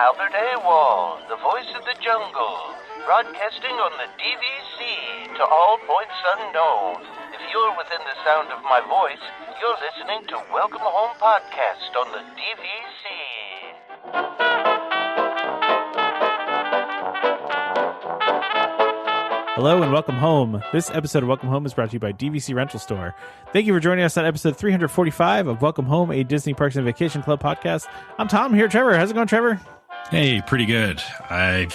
Albert Awol, the voice of the jungle, broadcasting on the DVC to all points unknown. If you're within the sound of my voice, you're listening to Welcome Home Podcast on the DVC. Hello and welcome home. This episode of Welcome Home is brought to you by DVC Rental Store. Thank you for joining us on episode 345 of Welcome Home, a Disney Parks and Vacation Club podcast. I'm Tom here. Trevor, how's it going, Trevor? Hey, pretty good. I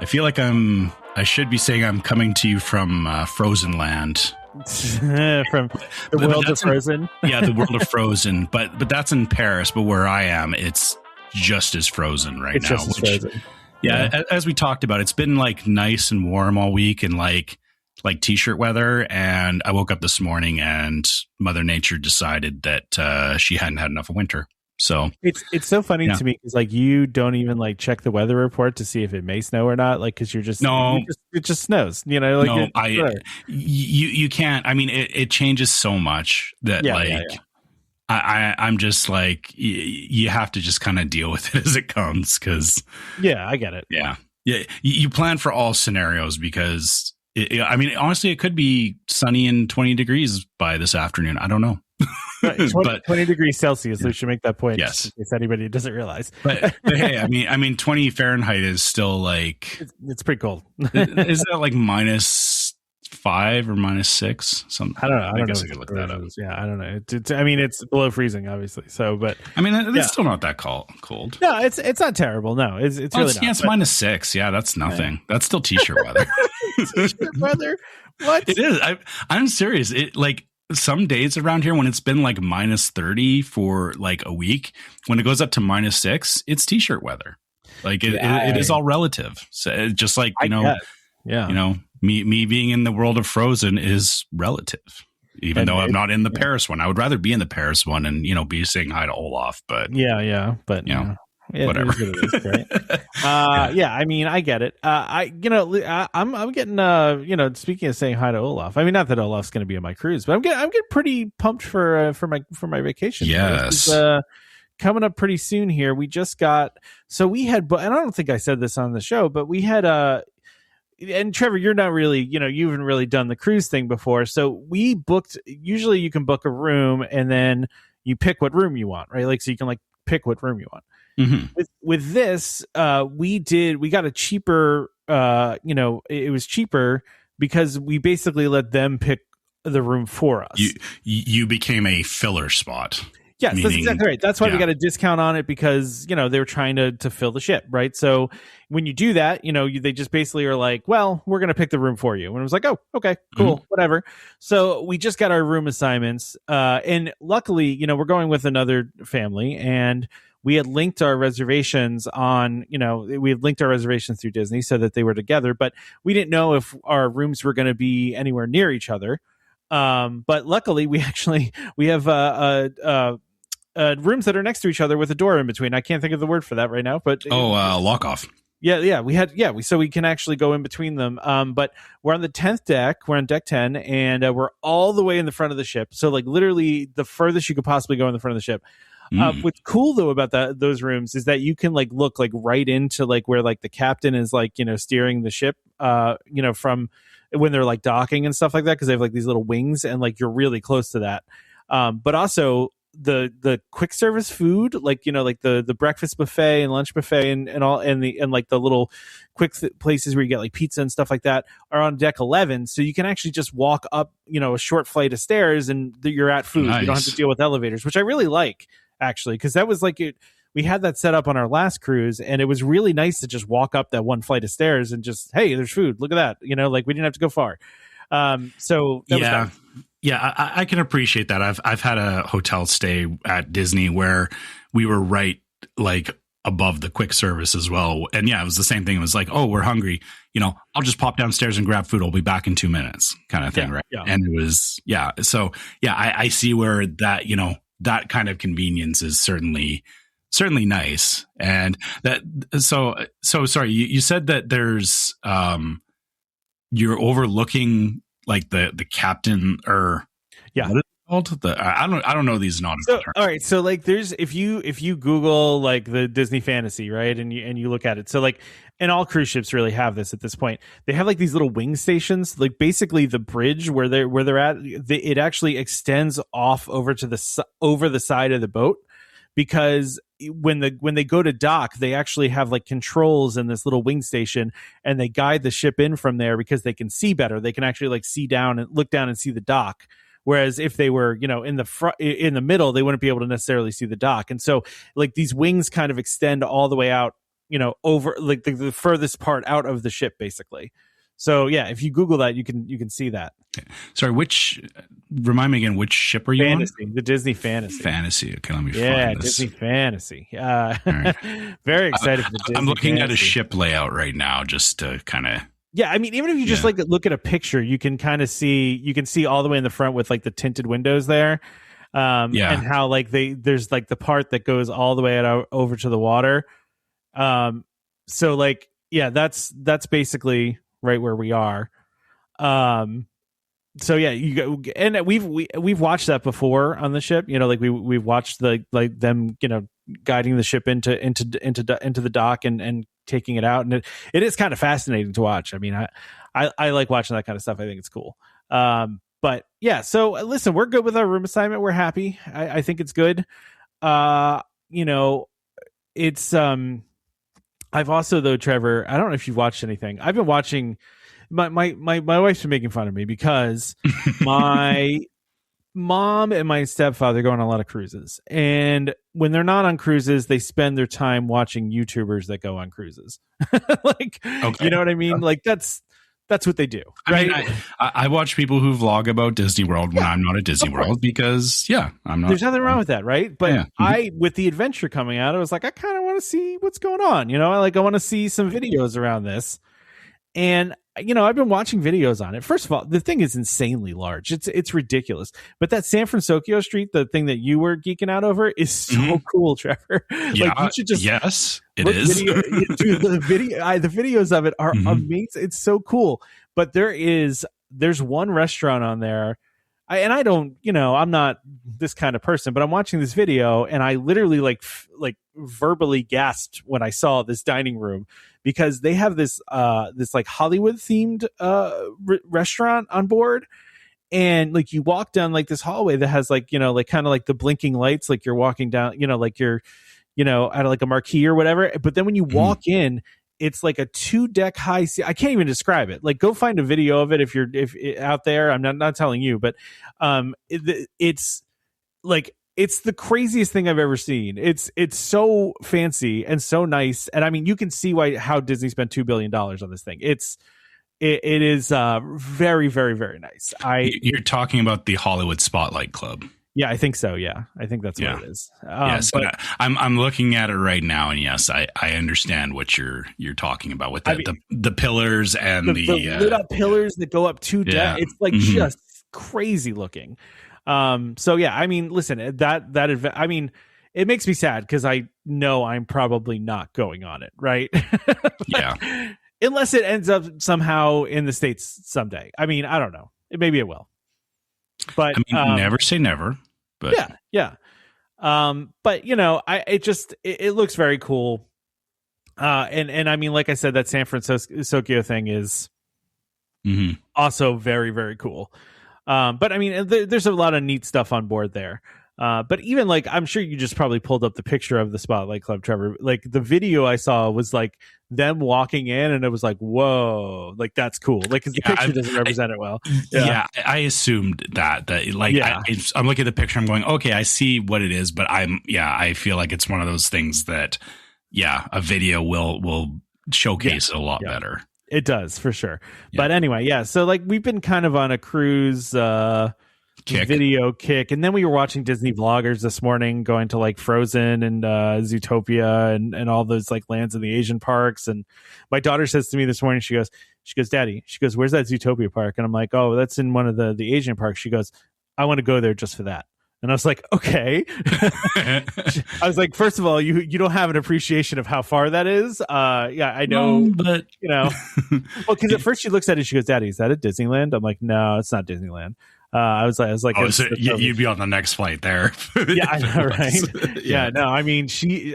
feel like I should be saying I'm coming to you from Frozen Land. From the world of Frozen? The world of Frozen. But that's in Paris. But where I am, it's just as frozen right now. Just as frozen. Yeah, as we talked about, it's been like nice and warm all week and like t-shirt weather. And I woke up this morning and Mother Nature decided that she hadn't had enough of winter. So it's so funny to me because like you don't even like check the weather report to see if it may snow or not, like because it just snows, you know. Like you can't. I mean, it changes so much that I'm just like you have to just kind of deal with it as it comes because I get it. You plan for all scenarios because I mean honestly it could be sunny and 20 degrees by this afternoon. I don't know. 20 degrees Celsius. We should make that point. Yes, in case anybody doesn't realize. But hey, I mean, 20 Fahrenheit is still like it's pretty cold. Is that like -5 or -6? Something. I don't know. I guess I could look that up. Yeah, I don't know. I mean, it's below freezing, obviously. So, but I mean, it's still not that cold. No, it's not terrible. No, it's really not. Yeah, it's -6. Yeah, that's nothing. Yeah. That's still t-shirt weather. T-shirt weather. What? It is. I'm serious. It like. Some days around here when it's been like -30 for like a week, when it goes up to -6, it's t-shirt weather. Like it is all relative. So just like, you know, me being in the world of Frozen is relative, even though I'm not in the Paris one. I would rather be in the Paris one and, you know, be saying hi to Olaf, but but you know. Whatever. It is, right? I mean, I get it. I'm getting speaking of saying hi to Olaf. I mean, not that Olaf's going to be on my cruise, but I'm getting pretty pumped for my vacation. Yes. This is, coming up pretty soon here. We just got, and I don't think I said this on the show, but we had and Trevor, you're not really, you haven't really done the cruise thing before. So we booked, usually you can book a room and then you pick what room you want, right? Like, so you can like pick what room you want. Mm-hmm. With this, we got a cheaper, it was cheaper because we basically let them pick the room for us. You became a filler spot. Yes, that's exactly right. That's why we got a discount on it because, they were trying to fill the ship, right? So when you do that, they just basically are like, well, we're going to pick the room for you. And it was like, oh, okay, cool, whatever. So we just got our room assignments. And luckily, we're going with another family and we had linked our reservations through Disney so that they were together, but we didn't know if our rooms were going to be anywhere near each other. But luckily we have rooms that are next to each other with a door in between. I can't think of the word for that right now, but lock off. So we can actually go in between them. But we're on the 10th deck. We're on deck 10 and we're all the way in the front of the ship. So like literally the furthest you could possibly go in the front of the ship. What's cool though about those rooms is that you can like look like right into like where like the captain is like, steering the ship, from when they're like docking and stuff like that. Cause they have like these little wings and like, you're really close to that. But also the quick service food, like, like the breakfast buffet and lunch buffet and all, and like the little quick places where you get like pizza and stuff like that are on deck 11. So you can actually just walk up, a short flight of stairs and you're at food. Nice. You don't have to deal with elevators, which I really like. Actually, because that was like we had that set up on our last cruise and it was really nice to just walk up that one flight of stairs and just, hey, there's food, look at that, like we didn't have to go far. So that was nice. I can appreciate that. I've had a hotel stay at Disney where we were right like above the quick service as well, and it was the same thing. It was like, oh, we're hungry, I'll just pop downstairs and grab food, I'll be back in 2 minutes kind of thing, right? And it was so I see where that that kind of convenience is certainly nice. And that, so sorry, you said that there's, you're overlooking like the captain or I don't know these nautical terms. All right, so like there's if you Google like the Disney Fantasy, right, and you look at it, so like, and all cruise ships really have this at this point. They have like these little wing stations, like basically the bridge where they're at. It actually extends off over to the side of the boat, because when they go to dock, they actually have like controls in this little wing station, and they guide the ship in from there because they can see better. They can actually like see down and look down and see the dock. Whereas if they were, in the middle, they wouldn't be able to necessarily see the dock. And so like these wings kind of extend all the way out, over like the furthest part out of the ship, basically. So yeah, if you Google that, you can see that. Okay. Sorry, remind me again, which ship are you Fantasy, on? The Disney Fantasy. Fantasy. Okay, let me find this. Disney Fantasy. Right. Very excited for the Disney I'm looking Fantasy. at a ship layout right now just to kind of... Yeah, I mean, even if you just like look at a picture, you can kind of see all the way in the front with like the tinted windows there. And how like there's like the part that goes all the way over to the water. So like, yeah, that's basically right where we are. So yeah, you go, and we've watched that before on the ship. Like we've watched like them, guiding the ship into the dock and taking it out, and it is kind of fascinating to watch. I mean, I like watching that kind of stuff. I think it's cool. But yeah, so listen, we're good with our room assignment. We're happy. I think it's good. It's I've also, though, Trevor, I don't know if you've watched anything. I've been watching. My wife's been making fun of me because my mom and my stepfather go on a lot of cruises, and when they're not on cruises, they spend their time watching YouTubers that go on cruises. Like, okay. You know what I mean? Like that's what they do, right? I mean, I watch people who vlog about Disney World when I'm not at Disney World because I'm not. There's nothing wrong with that, right? But with the adventure coming out, I was like, I kind of want to see what's going on. I want to see some videos around this, and I've been watching videos on it. First of all, the thing is insanely large. It's ridiculous. But that San Francisco street, the thing that you were geeking out over, is so cool, Trevor. Yeah, like, you should just it is. Dude, the videos of it are amazing. It's so cool. But there's one restaurant on there. I don't, I'm not this kind of person, but I'm watching this video and I literally like verbally gasped when I saw this dining room, because they have this like Hollywood themed restaurant on board, and like you walk down like this hallway that has like like kind of like the blinking lights, like you're walking down like you're at like a marquee or whatever, but then when you walk in, it's like a 2-deck high. I can't even describe it. Like, go find a video of it if out there. I'm not telling you, but it's like, it's the craziest thing I've ever seen. It's so fancy and so nice. And I mean, you can see how Disney spent $2 billion on this thing. It is very, very, very nice. You're talking about the Hollywood Spotlight Club. Yeah, I think so. Yeah, I think that's what it is. Yes, but I'm looking at it right now, and yes, I understand what you're talking about with the pillars and the lit up pillars that go up 2 decks. It's like just crazy looking. So yeah, I mean, listen, I mean, it makes me sad because I know I'm probably not going on it, right? Yeah, unless it ends up somehow in the States someday. I mean, I don't know. Maybe it will. But I mean, never say never. But yeah. But it looks very cool. And I mean, like I said, that San Francisco thing is also very, very cool. But I mean, there's a lot of neat stuff on board there. But even like, I'm sure you just probably pulled up the picture of the Spotlight Club, Trevor. Like, the video I saw was like them walking in, and it was like, whoa, like that's cool. Like, because the picture doesn't represent it well. Yeah, I assumed that like, I'm looking at the picture, I'm going, okay, I see what it is, but I feel like it's one of those things that a video will showcase it a lot better. It does, for sure. But anyway, so like, we've been kind of on a cruise video kick, and then we were watching Disney vloggers this morning, going to like Frozen and Zootopia and all those like lands in the Asian parks. And my daughter says to me this morning, she goes, Daddy, where's that Zootopia park? And I'm like, oh, that's in one of the Asian parks. She goes, I want to go there just for that. And I was like, okay. I was like, first of all, you don't have an appreciation of how far that is. I know, but well, because at first she looks at it, she goes, Daddy, is that at Disneyland? I'm like, no, it's not Disneyland. I was like, oh, so you'd be on the next flight there. Yeah, I know, right? Yeah, no, I mean,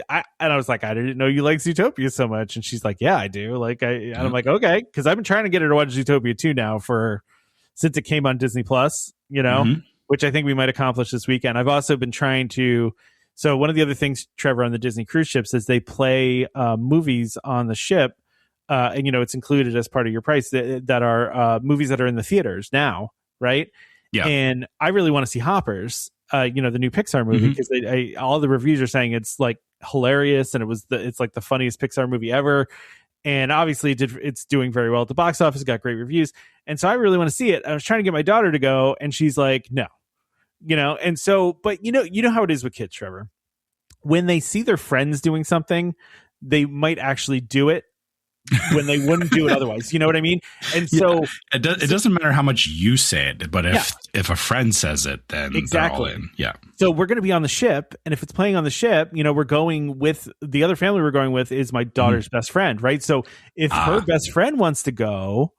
I was like, I didn't know you like Zootopia so much, and she's like, yeah, I do. Like, and I'm like, okay, because I've been trying to get her to watch Zootopia 2 now since it came on Disney Plus, which I think we might accomplish this weekend. I've also been trying to. So one of the other things, Trevor, on the Disney cruise ships is they play movies on the ship, and it's included as part of your price that are movies that are in the theaters now, right? Yeah. And I really want to see Hoppers, the new Pixar movie, because all the reviews are saying it's like hilarious and it's like the funniest Pixar movie ever. And obviously it's doing very well at the box office. It got great reviews. And so I really want to see it. I was trying to get my daughter to go and she's like, no, and so, but you know how it is with kids, Trevor, when they see their friends doing something, they might actually do it when they wouldn't do it otherwise. You know what I mean? And so it doesn't matter how much you say it, but if a friend says it, then exactly. They're all in. Yeah. So we're going to be on the ship, and if it's playing on the ship, we're going with the other family we're going with is my daughter's best friend, right? So if her best friend wants to go,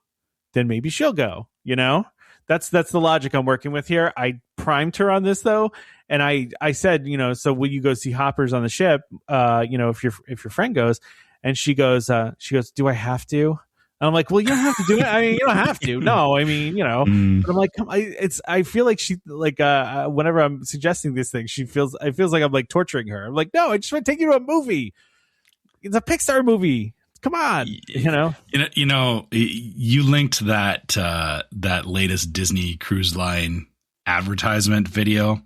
then maybe she'll go. That's the logic I'm working with here. I primed her on this though, and I said, so will you go see Hoppers on the ship? If your friend goes. And she goes, do I have to? And I'm like, well, you don't have to do it. I mean, you don't have to. No, I mean, But I'm like, I feel like she, like, whenever I'm suggesting this thing, it feels like I'm like torturing her. I'm like, no, I just want to take you to a movie. It's a Pixar movie. Come on, You linked that layest Disney Cruise Line advertisement video.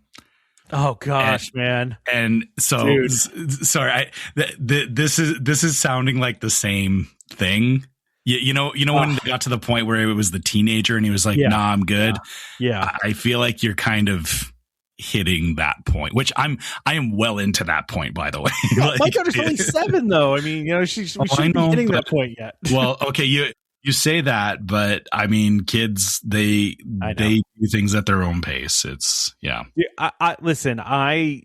Oh gosh, man! And so, sorry, this is sounding like the same thing. When they got to the point where it was the teenager and he was like, "Nah, I'm good." Yeah. I feel like you're kind of hitting that point, which I am well into that point, by the way. My daughter's only 7, though. I mean, we shouldn't be hitting that point yet. Well, okay, you say that, but I mean, kids, they do things at their own pace. It's listen, I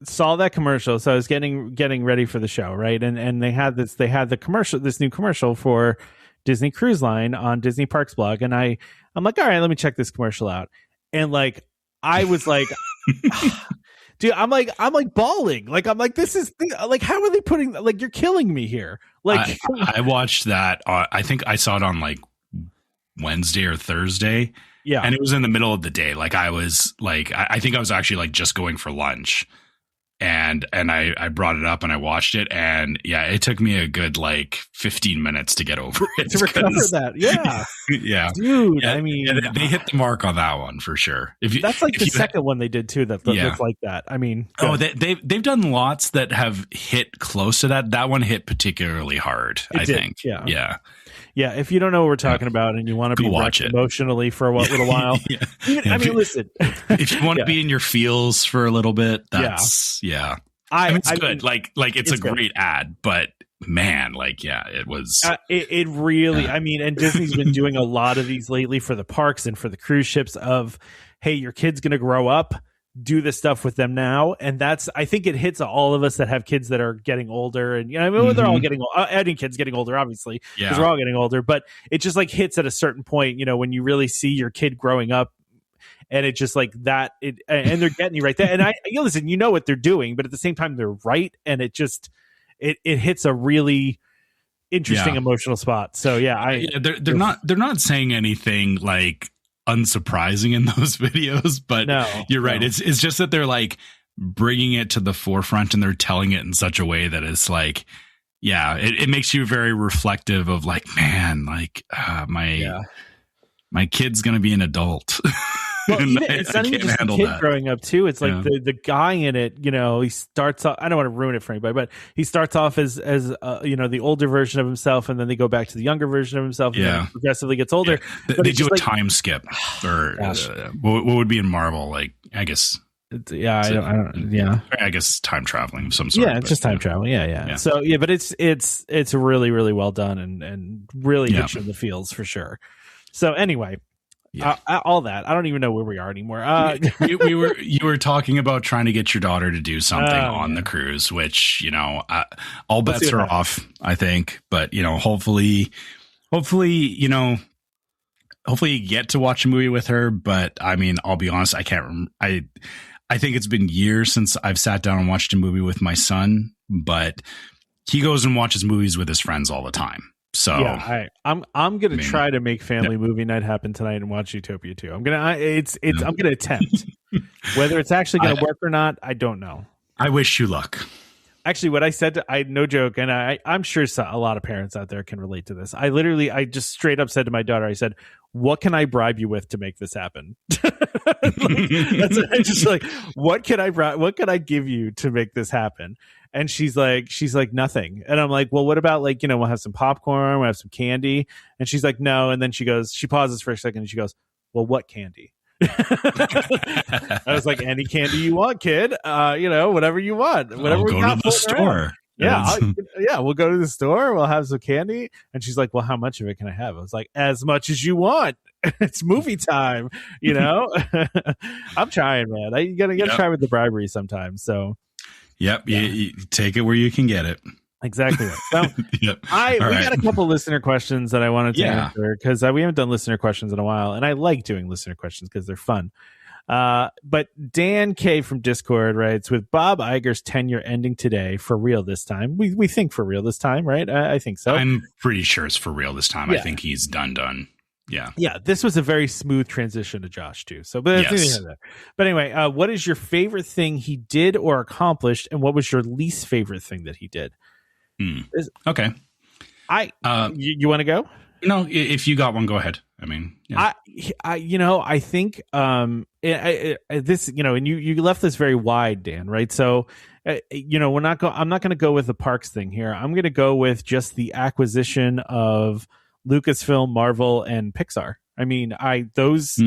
saw that commercial, so I was getting ready for the show, right? And they had this new commercial for Disney Cruise Line on Disney Parks blog, and I'm like, all right, let me check this commercial out. And like, I was like, dude, I'm like bawling. Like, I'm like, this is like, how are they putting, like, you're killing me here. Like, I watched that. I think I saw it on like Wednesday or Thursday. Yeah. And it was in the middle of the day. Like, I was like, I think I was actually like just going for lunch. And I brought it up and I watched it, and it took me a good like 15 minutes to get over it to recover that. Yeah, dude. I mean, they hit the mark on that one for sure. That's like the second one they did too. That's like that. I mean, they've done lots that have hit close to that. That one hit particularly hard. I think. Yeah, if you don't know what we're talking about and you want to be watch it emotionally for a little while, listen. If you want to be in your feels for a little bit, that's I mean, it's good. Like it's a great ad, but man, it was. It really. I mean, and Disney's been doing a lot of these lately for the parks and for the cruise ships. Of, hey, your kid's going to grow up. Do this stuff with them now, and I think it hits all of us that have kids that are getting older, and they're all getting any kids getting older, obviously, because we're all getting older. But it just like hits at a certain point, when you really see your kid growing up, and it just like that, and they're getting you right there. And listen, what they're doing, but at the same time, they're right, and it just it hits a really interesting emotional spot. So they're not saying anything like unsurprising in those videos, but you're right. It's just that they're like bringing it to the forefront, and they're telling it in such a way that it's like, it makes you very reflective of like, man, like my kid's gonna be an adult. Well, it's not even just the kid growing up too. It's like the guy in it. He starts off. I don't want to ruin it for anybody, but he starts off as the older version of himself, and then they go back to the younger version of himself, and then progressively gets older. Yeah. They do a time skip, or what would be in Marvel? Like, I guess. I don't. Yeah, I guess time traveling of some sort. Yeah, it's just time traveling. Yeah. So but it's really, really well done, and really hits you in the feels for sure. So anyway. All that, I don't even know where we are anymore. You were talking about trying to get your daughter to do something on the cruise, which all bets are off, I think. But hopefully, hopefully you get to watch a movie with her. But I mean, I'll be honest, I can't remember. I think it's been years since I've sat down and watched a movie with my son, but he goes and watches movies with his friends all the time. So yeah, I'm gonna try to make family movie night happen tonight and watch Utopia 2. I'm gonna attempt. Whether it's actually gonna work or not, I don't know. I wish you luck. Actually, what I said, no joke, and I'm sure a lot of parents out there can relate to this. I just straight up said to my daughter, I said, "What can I bribe you with to make this happen?" What can I give you to make this happen? And she's like, nothing. And I'm like, well, what about we'll have some popcorn, we'll have some candy. And she's like, no. And then she pauses for a second and she goes, well, what candy? I was like, any candy you want, kid. Whatever you want. Whatever we got to the store. Yeah. We'll go to the store. We'll have some candy. And she's like, well, how much of it can I have? I was like, as much as you want. It's movie time. I'm trying, man. You gotta try with the bribery sometimes. So. Yep, yeah. You take it where you can get it. Exactly. So we got a couple listener questions that I wanted to answer because we haven't done listener questions in a while, and I like doing listener questions because they're fun. But Dan K from Discord writes, with Bob Iger's tenure ending today, for real this time. We think for real this time, right? I think so. I'm pretty sure it's for real this time. Yeah. I think he's done. Yeah. This was a very smooth transition to Josh too. So, but anyway, what is your favorite thing he did or accomplished, and what was your least favorite thing that he did? Okay, you want to go? No, if you got one, go ahead. I mean, yeah. I think this, and you left this very wide, Dan, right? So, I'm not going to go with the parks thing here. I'm going to go with just the acquisition of Lucasfilm, Marvel, and Pixar. I mean, those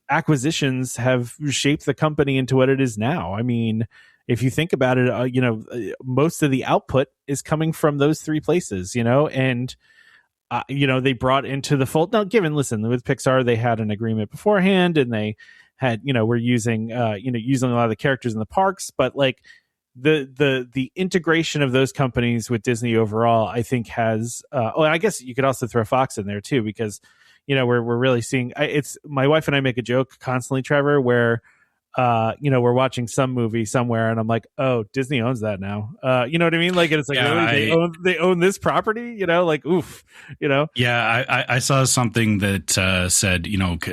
acquisitions have shaped the company into what it is now. I mean, if you think about it, most of the output is coming from those three places, and they brought into the fold. Now, listen, with Pixar, they had an agreement beforehand, and they had, were using a lot of the characters in the parks, but the integration of those companies with Disney overall, I think has, I guess you could also throw Fox in there too, because, we're really seeing, it's my wife and I make a joke constantly, Trevor, where, we're watching some movie somewhere and I'm like, oh, Disney owns that now. You know what I mean? It's really, they own this property, oof, Yeah. I saw something that said,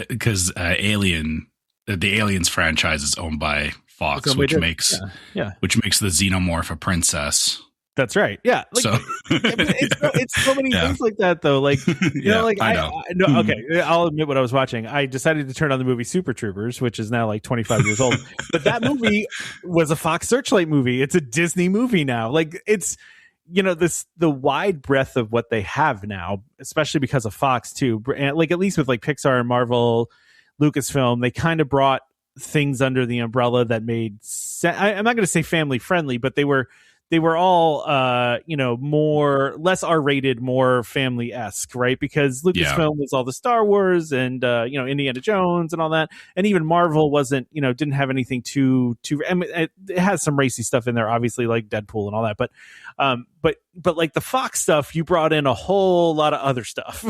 because the Aliens franchise is owned by Fox, which makes the Xenomorph a princess. That's right. Yeah. It's so many things like that, though. I'll admit what I was watching. I decided to turn on the movie Super Troopers, which is now 25 years old. But that movie was a Fox Searchlight movie. It's a Disney movie now. It's the wide breadth of what they have now, especially because of Fox too. And at least with Pixar and Marvel, Lucasfilm, they kind of brought things under the umbrella that made sense. I'm not going to say family friendly, but they were all less R-rated, more family-esque, right? Because Lucasfilm was all the Star Wars and Indiana Jones and all that, and even Marvel wasn't, didn't have anything too. I mean, it has some racy stuff in there, obviously, like Deadpool and all that, but the Fox stuff, you brought in a whole lot of other stuff,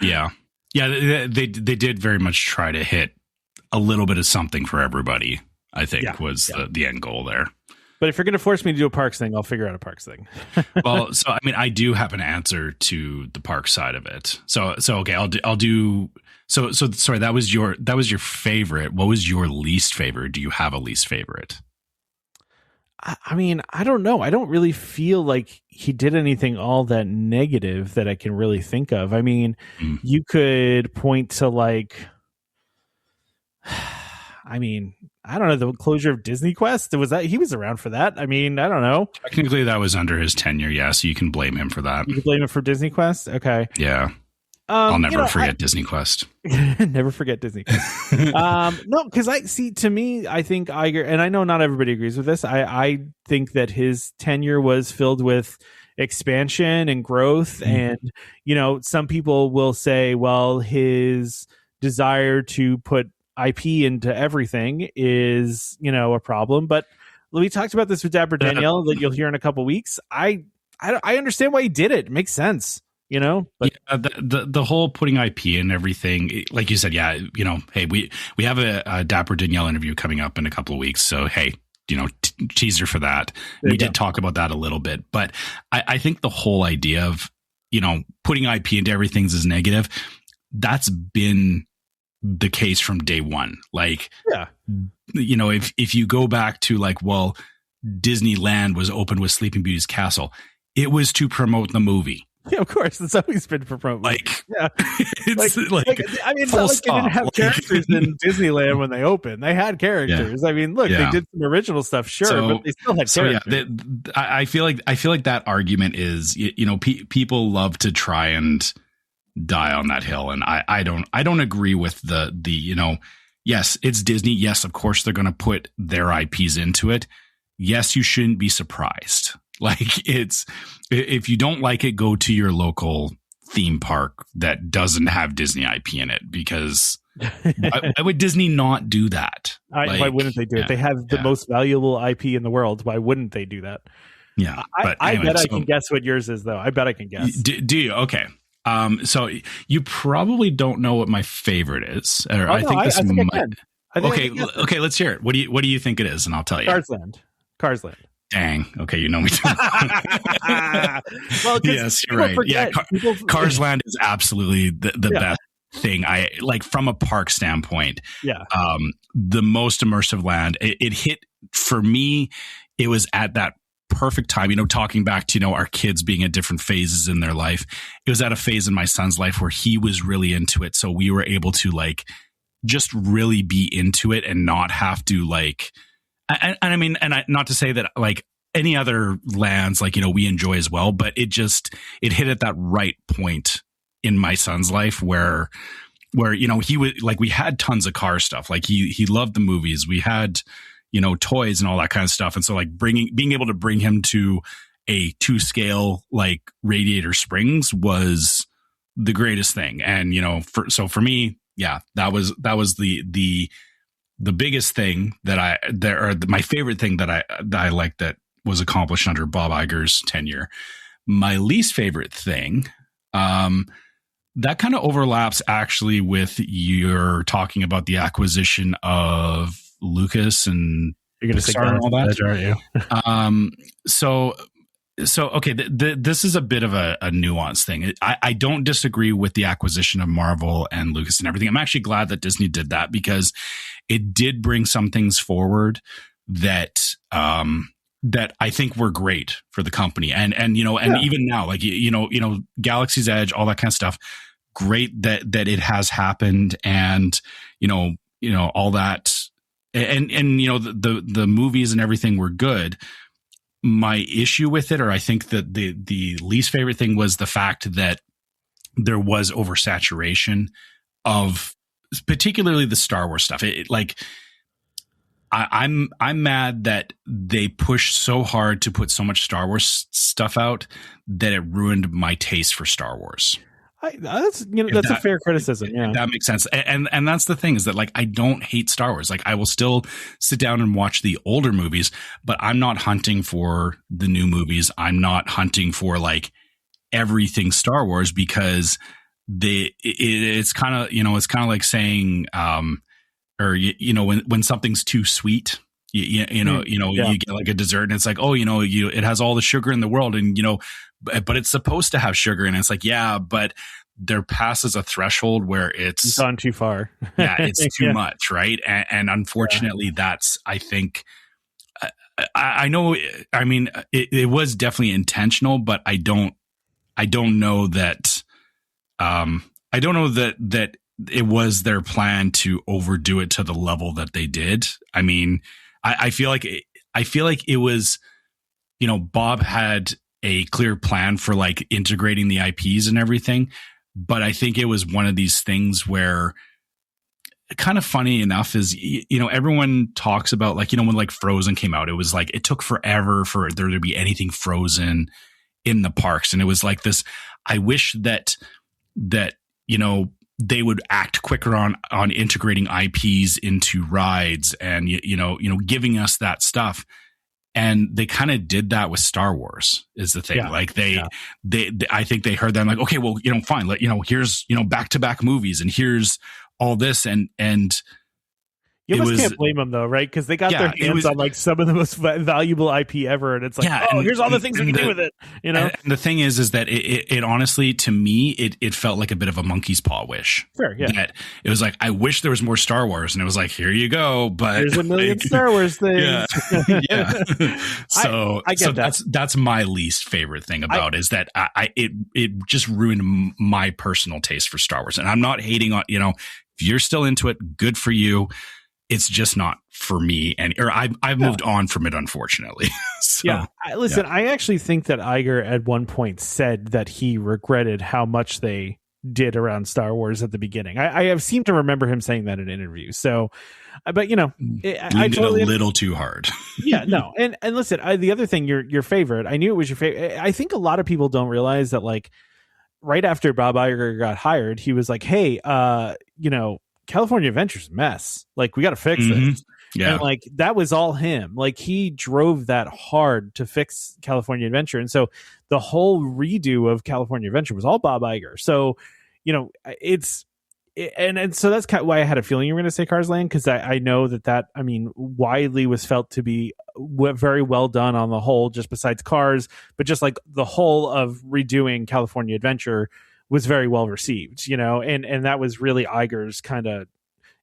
Yeah, they did very much try to hit a little bit of something for everybody, I think, was the end goal there. But if you're going to force me to do a parks thing, I'll figure out a parks thing. Well, so I mean, I do have an answer to the park side of it. So okay, I'll do. So sorry, that was your favorite. What was your least favorite? Do you have a least favorite? I mean, I don't know. I don't really feel like he did anything all that negative that I can really think of. I mean, you could point to I mean, I don't know, the closure of Disney Quest. He was around for that. I mean, I don't know. Technically, that was under his tenure, yeah. So you can blame him for that. You can blame him for Disney Quest. Okay. Yeah. I'll never forget Disney Quest. Never forget Disney Quest. No, because to me, I think Iger, and I know not everybody agrees with this. I think that his tenure was filled with expansion and growth, and some people will say, well, his desire to put IP into everything is, a problem. But we talked about this with Dapper Danielle that you'll hear in a couple weeks. I understand why he did it. It makes sense. But the whole putting IP and everything, like you said, hey, we have a Dapper Danielle interview coming up in a couple of weeks, so hey, teaser for that. We did talk about that a little bit, but I think the whole idea of putting IP into everything is negative. That's been the case from day one. Like, if you go back to Disneyland was opened with Sleeping Beauty's castle, it was to promote the movie. Yeah, of course. It's always been for promote. It's it's not like they didn't have characters in Disneyland when they opened. They had characters. Yeah. I mean, look, they did some original stuff, sure, but they still had characters. I feel like that argument is, people love to try and die on that hill, and I don't agree with the yes, it's Disney. Yes, of course they're going to put their IPs into it. Yes, you shouldn't be surprised. If you don't like it, go to your local theme park that doesn't have Disney IP in it, because why would Disney not do that? Why wouldn't they do it? They have the most valuable IP in the world. Why wouldn't they do that? Yeah. I bet I can guess what yours is, though. I bet I can guess. Do you? Okay. So you probably don't know what my favorite is. Or I think I can. Okay. Let's hear it. What do you think it is? And I'll tell you. Cars Land. Dang. Okay, you know me too. Well, yes, you're right. Forget. Cars Land is absolutely the best thing. I like from a park standpoint. Yeah. The most immersive land. It hit for me. It was at that perfect time. Talking back to our kids being at different phases in their life. It was at a phase in my son's life where he was really into it, so we were able to just really be into it and not have to not to say that any other lands we enjoy as well, but it hit at that right point in my son's life where he would we had tons of car stuff. He loved the movies. We had toys and all that kind of stuff, and so being able to bring him to a 2-scale Radiator Springs was the greatest thing. And for me, that was the biggest thing my favorite thing that I liked that was accomplished under Bob Iger's tenure. My least favorite thing, that kind of overlaps actually with your talking about the acquisition of Lucas and you're going to Pixar and all that, aren't you? So okay, this is a bit of a nuanced thing. I don't disagree with the acquisition of Marvel and Lucas and everything. I'm actually glad that Disney did that, because it did bring some things forward that I think were great for the company. And even now, Galaxy's Edge, all that kind of stuff, great that it has happened, and all that, and the movies and everything were good. My issue with it, or I think that the least favorite thing, was the fact that there was oversaturation of particularly the Star Wars stuff. I'm mad that they pushed so hard to put so much Star Wars stuff out that it ruined my taste for Star Wars. That's a fair criticism. Yeah, that makes sense. And that's the thing, is that I don't hate Star Wars. I will still sit down and watch the older movies, but I'm not hunting for the new movies. I'm not hunting for everything Star Wars, because it's kind of like saying, when something's too sweet, you get a dessert and it's it has all the sugar in the world, and but it's supposed to have sugar, and it's but there passes a threshold where it's gone too far. It's too much, right? And unfortunately, that's, I think, I know. I mean, it was definitely intentional, but I don't know that. I don't know that it was their plan to overdo it to the level that they did. I mean, I feel like it was, Bob had a clear plan for integrating the IPs and everything, but I think it was one of these things where, kind of funny enough, is everyone talks about when Frozen came out, it was it took forever for there to be anything Frozen in the parks, and it was this. I wish that they would act quicker on integrating IPs into rides and giving us that stuff. And they kind of did that with Star Wars is the thing. Yeah. Like they, I think they heard them like, okay, well, fine. Here's, back-to-back movies and here's all this. And you almost can't blame them though, right? Because they got their hands on like some of the most valuable IP ever, and it's like, here's all the things we can do with it. And the thing is that it honestly, to me, it felt like a bit of a monkey's paw wish. Sure, yeah. That it was like, I wish there was more Star Wars, and it was like, here you go, but there's a million Star Wars things. Yeah. So I get that. That's my least favorite thing about is that it just ruined my personal taste for Star Wars, and I'm not hating on if you're still into it, good for you. It's just not for me, or I've moved on from it, unfortunately. So, I actually think that Iger at one point said that he regretted how much they did around Star Wars at the beginning. I have seemed to remember him saying that in interviews. So, but I totally a little too hard. Yeah, no, and listen, the other thing, your favorite. I knew it was your favorite. I think a lot of people don't realize that, like, right after Bob Iger got hired, he was like, "Hey, California Adventure's a mess. Like, we got to fix this." Yeah. And like, that was all him. Like, he drove that hard to fix California Adventure. And so the whole redo of California Adventure was all Bob Iger. So, and so that's kind of why I had a feeling you were going to say Cars Land, because I know that widely was felt to be very well done on the whole, just besides Cars, but just like the whole of redoing California Adventure was very well received, and that was really Iger's kind of.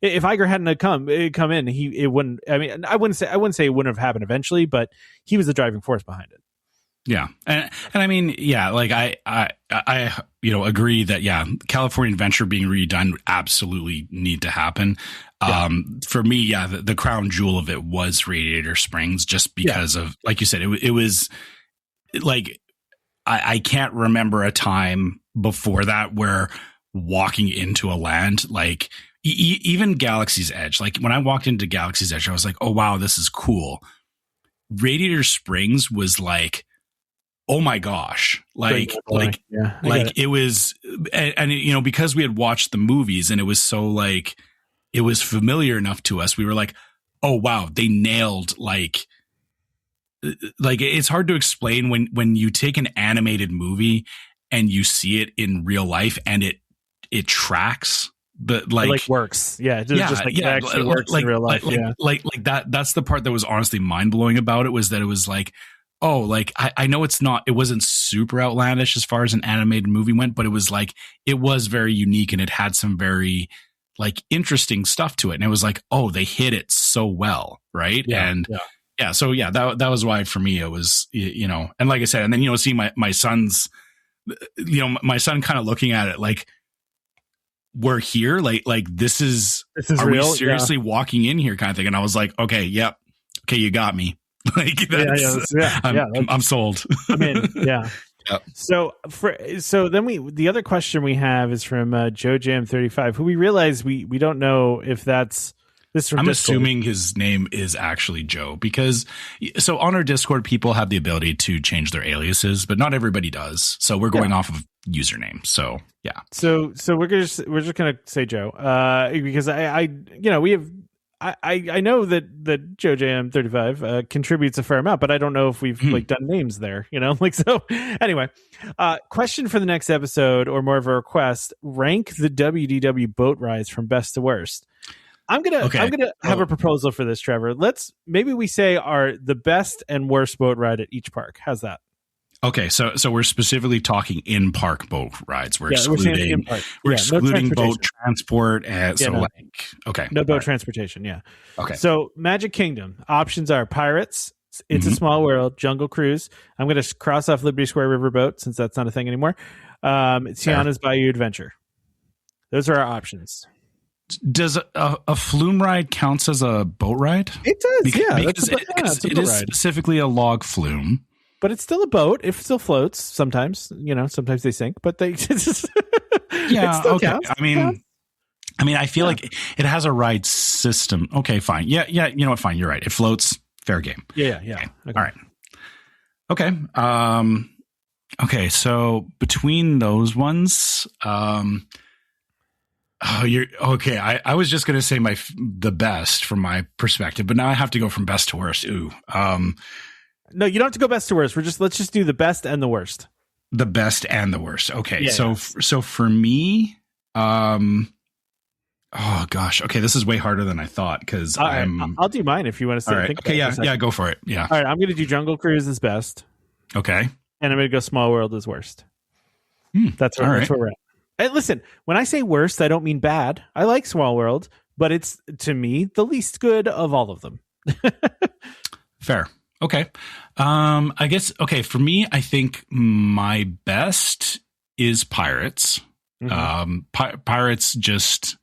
If Iger hadn't come in, it wouldn't. I mean, I wouldn't say it wouldn't have happened eventually, but he was the driving force behind it. Yeah, and I mean, yeah, like I agree that California Adventure being redone absolutely need to happen. Yeah. For me, the crown jewel of it was Radiator Springs, just because of, like you said, it was like I can't remember a time before that where walking into a land like. Even Galaxy's Edge, like when I walked into Galaxy's Edge, I was like, oh, wow, this is cool. Radiator Springs was like, oh my gosh, it was, and because we had watched the movies and it was so like, it was familiar enough to us. We were like, oh, wow, they nailed like it's hard to explain when you take an animated movie and you see it in real life and it tracks. But like works. Yeah. It actually works in real life. Like that's the part that was honestly mind blowing about it, was that it was like, oh, like I know it wasn't super outlandish as far as an animated movie went, but it was like, it was very unique and it had some very like interesting stuff to it. And it was like, oh, they hit it so well. Right. Yeah, and so that was why for me, it was, and like I said, and then, seeing my son's, my son kind of looking at it like, we're here, like this is are real? We seriously walking in here kind of thing? And I was like, okay, yep, okay, you got me. Like I'm sold. I'm in. Yeah. Yep. So then the other question we have is from Joe Jam 35, who we realize we don't know if that's this from I'm Discord. assuming his name is actually Joe, because so on our Discord, people have the ability to change their aliases, but not everybody does. So we're going off of username. So yeah. So we're just gonna say Joe, because I know that Joe Jam 35 contributes a fair amount, but I don't know if we've like done names there, so anyway, question for the next episode, or more of a request: rank the WDW boat rides from best to worst. I'm gonna have a proposal for this, Trevor. Maybe we say are the best and worst boat ride at each park. How's that? Okay, so we're specifically talking in park boat rides. We're excluding no boat transport. No boat transportation. Yeah. Okay. So Magic Kingdom options are Pirates, It's a Small World, Jungle Cruise. I'm going to cross off Liberty Square Riverboat since that's not a thing anymore. Tiana's Bayou Adventure. Those are our options. Does a flume ride counts as a boat ride? It does, because it is specifically a log flume. But it's still a boat. It still floats sometimes. Sometimes they sink, but they just yeah. Okay. Counts. I mean, I feel like it has a ride system. Okay, fine. Yeah. You know what? Fine. You're right. It floats. Fair game. Yeah. Okay. All right. Okay. Okay. So between those ones, you're okay. I was just gonna say the best from my perspective, but now I have to go from best to worst. Ooh. No, you don't have to go best to worst. Let's just do the best and the worst. The best and the worst. Okay. Yeah, So for me, oh gosh. Okay. This is way harder than I thought because I'll do mine if you want to say. All right. Okay. Yeah. Go for it. Yeah. All right. I'm going to do Jungle Cruise as best. Okay. And I'm going to go Small World as worst. That's where we're at. And listen, when I say worst, I don't mean bad. I like Small World, but it's, to me, the least good of all of them. Fair. Okay. I guess, okay, for me, I think my best is Pirates. Pirates just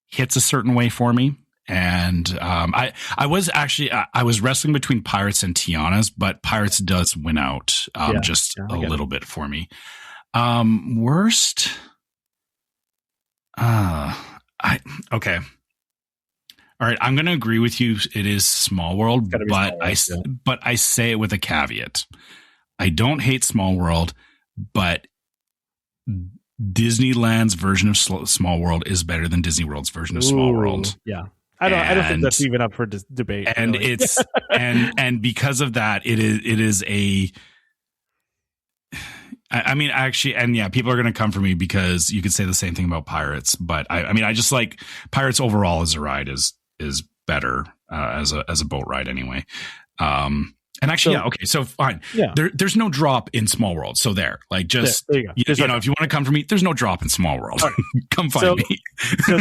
hits a certain way for me. And I was wrestling between Pirates and Tiana's, but Pirates does win out just a little bit for me. Worst. Okay. All right, I'm going to agree with you. It is Small World, but I say it with a caveat. I don't hate Small World, but Disneyland's version of Small World is better than Disney World's version of Small World. Yeah, I don't think that's even up for debate. And really. It's and because of that, it is a. I mean, actually, and yeah, people are going to come for me because you could say the same thing about Pirates, but I mean, I just like Pirates overall as a ride is better as a boat ride anyway. And actually, okay, so fine. Yeah. There's no drop in Small World. So there you go. If you want to come for me, there's no drop in Small World. Right. Come find me. So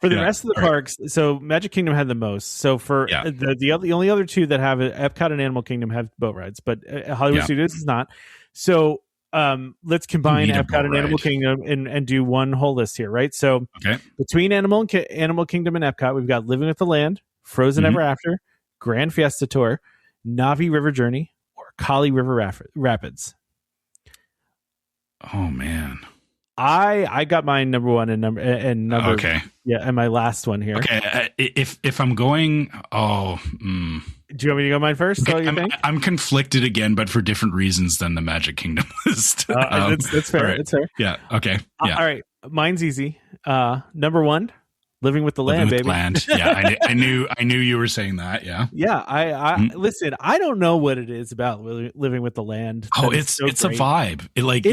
for the rest of the parks, so Magic Kingdom had the most. So for the only other two that have it, Epcot and Animal Kingdom have boat rides, but Hollywood Studios is not. So let's combine Epcot and Animal Kingdom and do one whole list here, right? So between Animal Kingdom and Epcot, we've got Living with the Land, Frozen Ever After, Grand Fiesta Tour, Navi River Journey, or Kali River Rapids. Oh man, I got mine number one and number. Okay, yeah, and my last one here. Okay, if I'm going, do you want me to go mine first? Okay, I'm conflicted again, but for different reasons than the Magic Kingdom list. That's fair. Right. That's fair. Yeah. Okay. Yeah. All right, mine's easy. Number one. Living with the Land, baby. Yeah, I knew you were saying that. Yeah. Yeah. I listen. I don't know what it is about Living with the Land. Oh, it's a vibe. It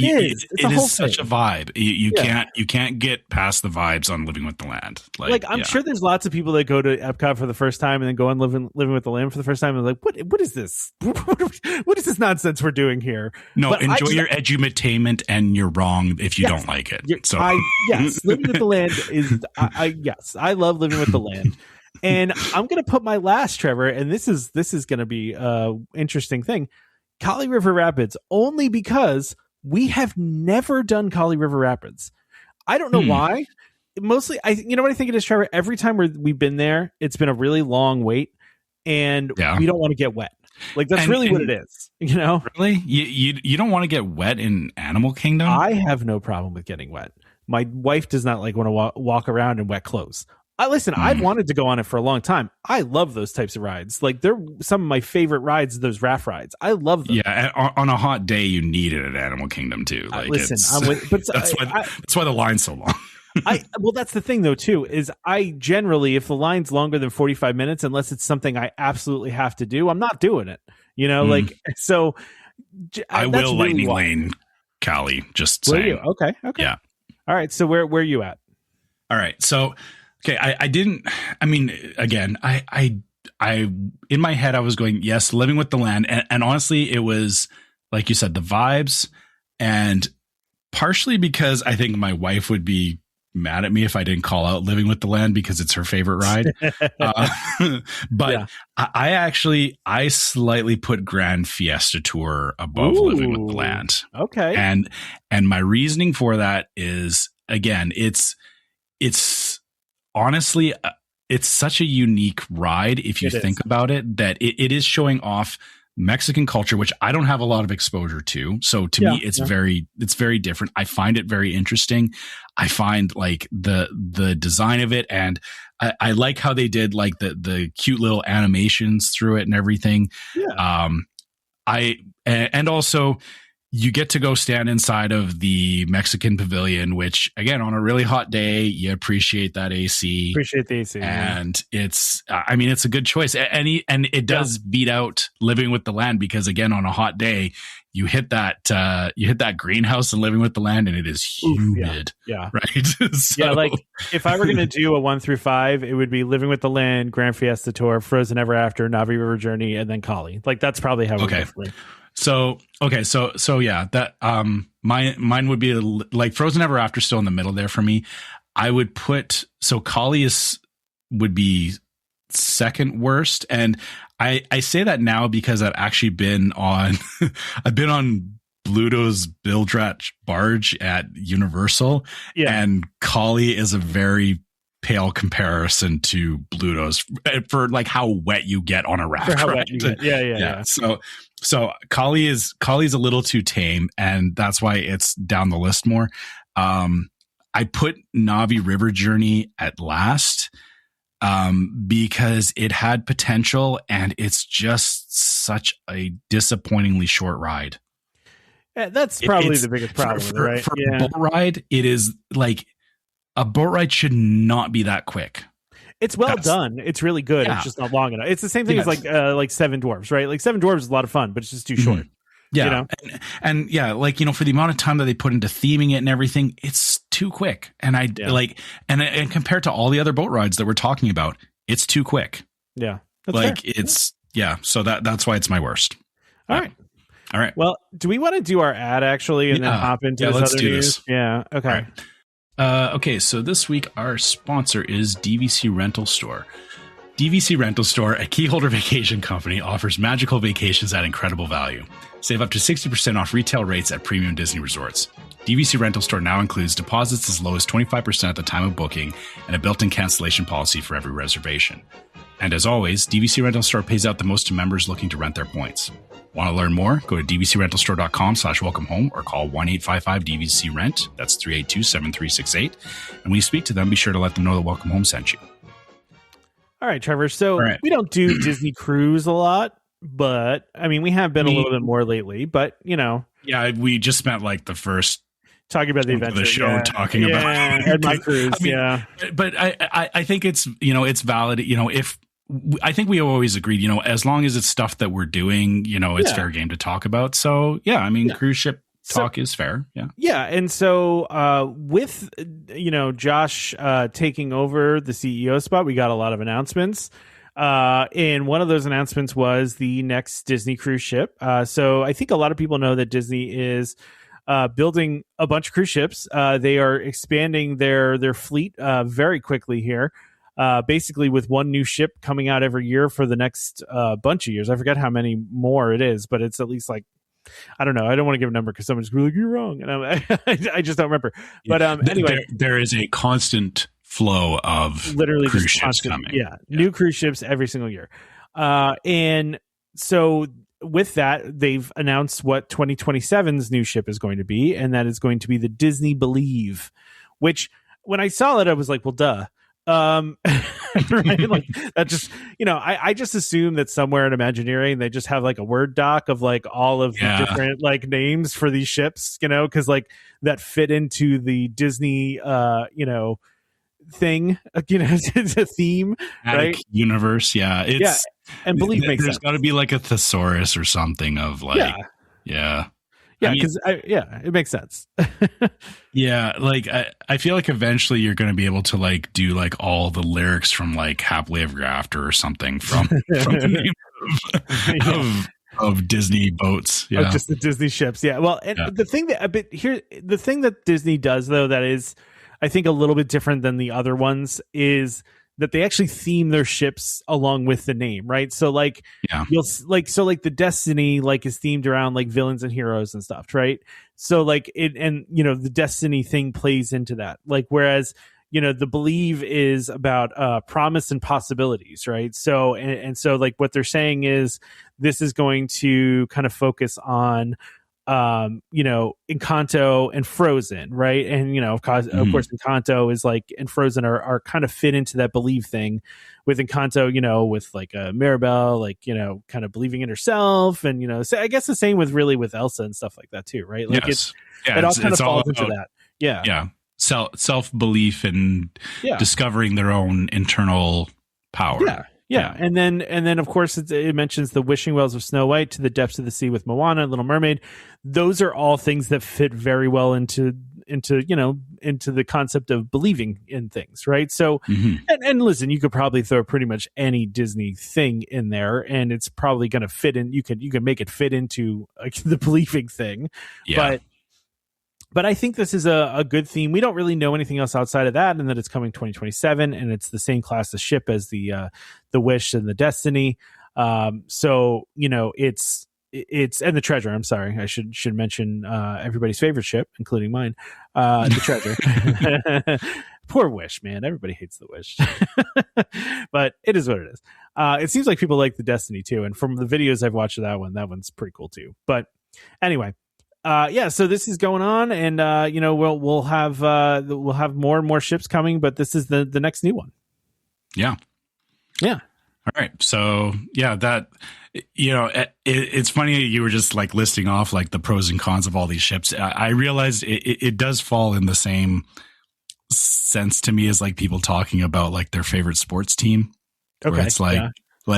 is such a vibe. You can't get past the vibes on Living with the Land. I'm sure there's lots of people that go to Epcot for the first time and then go on Living with the Land for the first time and like, what is this? What is this nonsense we're doing here? No, but enjoy your edutainment, and you're wrong if you don't like it. So Living with the Land is Yes, I love Living with the Land. And I'm going to put my last, Trevor, and this is going to be an interesting thing. Kali River Rapids, only because we have never done Kali River Rapids. I don't know why. Mostly, you know what I think it is, Trevor? Every time we've been there, it's been a really long wait, and we don't want to get wet. That's really what it is, you know? Really? You don't want to get wet in Animal Kingdom? I have no problem with getting wet. My wife does not want to walk around in wet clothes. I've wanted to go on it for a long time. I love those types of rides. They're some of my favorite rides, those raft rides. I love them. Yeah, on a hot day, you need it at Animal Kingdom too. That's why the line's so long. Well, that's the thing though too, is I generally, if the line's longer than 45 minutes, unless it's something I absolutely have to do, I'm not doing it. You know, so I will really lightning lane Kali, just saying. You? Okay. Yeah. All right. So where are you at? All right. So, okay. I in my head, I was going, yes, Living with the Land. And honestly, it was, like you said, the vibes, and partially because I think my wife would be mad at me if I didn't call out Living with the Land because it's her favorite ride. But I slightly put Grand Fiesta Tour above Living with the Land. Okay. And my reasoning for that is, again, it's honestly, it's such a unique ride if you think about it, that it is showing off Mexican culture, which I don't have a lot of exposure to. So to me, it's very different. I find it very interesting. I find the design of it, and I like how they did the cute little animations through it and everything. Yeah. And also, you get to go stand inside of the Mexican pavilion, which again, on a really hot day, you appreciate that AC. Appreciate the AC. And it's a good choice. And it does beat out Living with the Land, because again, on a hot day, you hit that greenhouse and Living with the Land, and it is humid. Yeah. Right. So, yeah. Like if I were going to do a 1 through 5, it would be Living with the Land, Grand Fiesta Tour, Frozen Ever After, Navi River Journey, and then Kali. Like that's probably how it would go for me. So yeah, that mine would be like Frozen Ever After, still in the middle there for me. I would put Kali would be second worst, and I say that now because I've actually been on I've been on Bluto's Bilge barge at Universal, and Kali is a very pale comparison to Bluto's for like how wet you get on a raft. Right? Yeah. So Kali's a little too tame, and that's why it's down the list more. I put Navi River Journey at last because it had potential, and it's just such a disappointingly short ride. Yeah, that's probably the biggest problem, right? For a boat ride, it is like a boat ride should not be that quick. It's well done. It's really good. Yeah. It's just not long enough. It's the same thing as like Seven Dwarfs, right? Like Seven Dwarfs is a lot of fun, but it's just too short. Yeah. You know? And yeah, like, you know, for the amount of time that they put into theming it and everything, it's too quick. And and compared to all the other boat rides that we're talking about, it's too quick. Yeah. Like fair. So that's why it's my worst. All right. Well, do we want to do our ad actually and then hop into this other news? Yeah. Okay. Okay, so this week our sponsor is DVC Rental Store. DVC Rental Store, a keyholder vacation company, offers magical vacations at incredible value. Save up to 60% off retail rates at premium Disney resorts. DVC Rental Store now includes deposits as low as 25% at the time of booking and a built-in cancellation policy for every reservation. And as always, DVC Rental Store pays out the most to members looking to rent their points. Want to learn more? Go to dvcrentalstore.com/welcome home or call 1-855-DVC-RENT. That's 382-7368. And when you speak to them, be sure to let them know that Welcome Home sent you. All right, Trevor. So we don't do Disney Cruise a lot, but I mean, we have been a little bit more lately, but you know. Yeah, we just spent like the first talking about the adventure, the show, talking about and my cruise. But I think it's, you know, it's valid. You know, I think we always agreed, you know, as long as it's stuff that we're doing, you know, it's fair game to talk about. So yeah, I mean, cruise ship talk is fair. Yeah. And so with, you know, Josh taking over the CEO spot, we got a lot of announcements. And one of those announcements was the next Disney cruise ship. So I think a lot of people know that Disney is building a bunch of cruise ships. They are expanding their fleet very quickly here. Basically with one new ship coming out every year for the next bunch of years. I forget how many more it is, but it's at least like, I don't know. I don't want to give a number because someone's going to be like, you're wrong. And I just don't remember. But anyway. There is a constant flow of literally cruise ships coming. Yeah, new cruise ships every single year. And so with that, they've announced what 2027's new ship is going to be, and that is going to be the Disney Believe, which when I saw it, I was like, well, duh. Right? Like that just, you know, I just assume that somewhere in Imagineering they just have like a Word doc of like all of the different like names for these ships, you know, because like that fit into the Disney you know, thing, you know, it's a theme, right? Universe, it's and Believe makes there's sense. Got to be like a thesaurus or something of like because it makes sense. Like I feel like eventually you're going to be able to like do like all the lyrics from like Happily Ever After or something from the name of Disney boats. Yeah, just the Disney ships. Yeah. Well, and the thing that Disney does though that is, I think, a little bit different than the other ones is that they actually theme their ships along with the name, right? So like you'll like the Destiny like is themed around like villains and heroes and stuff, right? So like it, and you know the Destiny thing plays into that. Like whereas you know the Believe is about promise and possibilities, right? So and so like what they're saying is this is going to kind of focus on Encanto and Frozen, right? And of course Encanto is like, and Frozen are kind of fit into that believe thing. With Encanto, with like Mirabelle, like kind of believing in herself, and so I guess the same with Elsa and stuff like that too, right? Like yes. it all kind of falls into that. Yeah. Self belief and discovering their own internal power. Yeah. And then of course it mentions the wishing wells of Snow White, to the depths of the sea with Moana, Little Mermaid. Those are all things that fit very well into the concept of believing in things, right? So, and listen, you could probably throw pretty much any Disney thing in there, and it's probably going to fit in. You can make it fit into the believing thing, But I think this is a good theme. We don't really know anything else outside of that, and that it's coming 2027, and it's the same class of ship as the Wish and the Destiny. So it's and the Treasure. I'm sorry, I should mention everybody's favorite ship, including mine, the Treasure. Poor Wish, man. Everybody hates the Wish, but it is what it is. It seems like people like the Destiny too, and from the videos I've watched of that one's pretty cool too. But anyway. So this is going on, and we'll have more and more ships coming, but this is the next new one. Yeah. All right. So that it's funny you were just like listing off like the pros and cons of all these ships. I realized it does fall in the same sense to me as like people talking about like their favorite sports team. Okay. Where it's like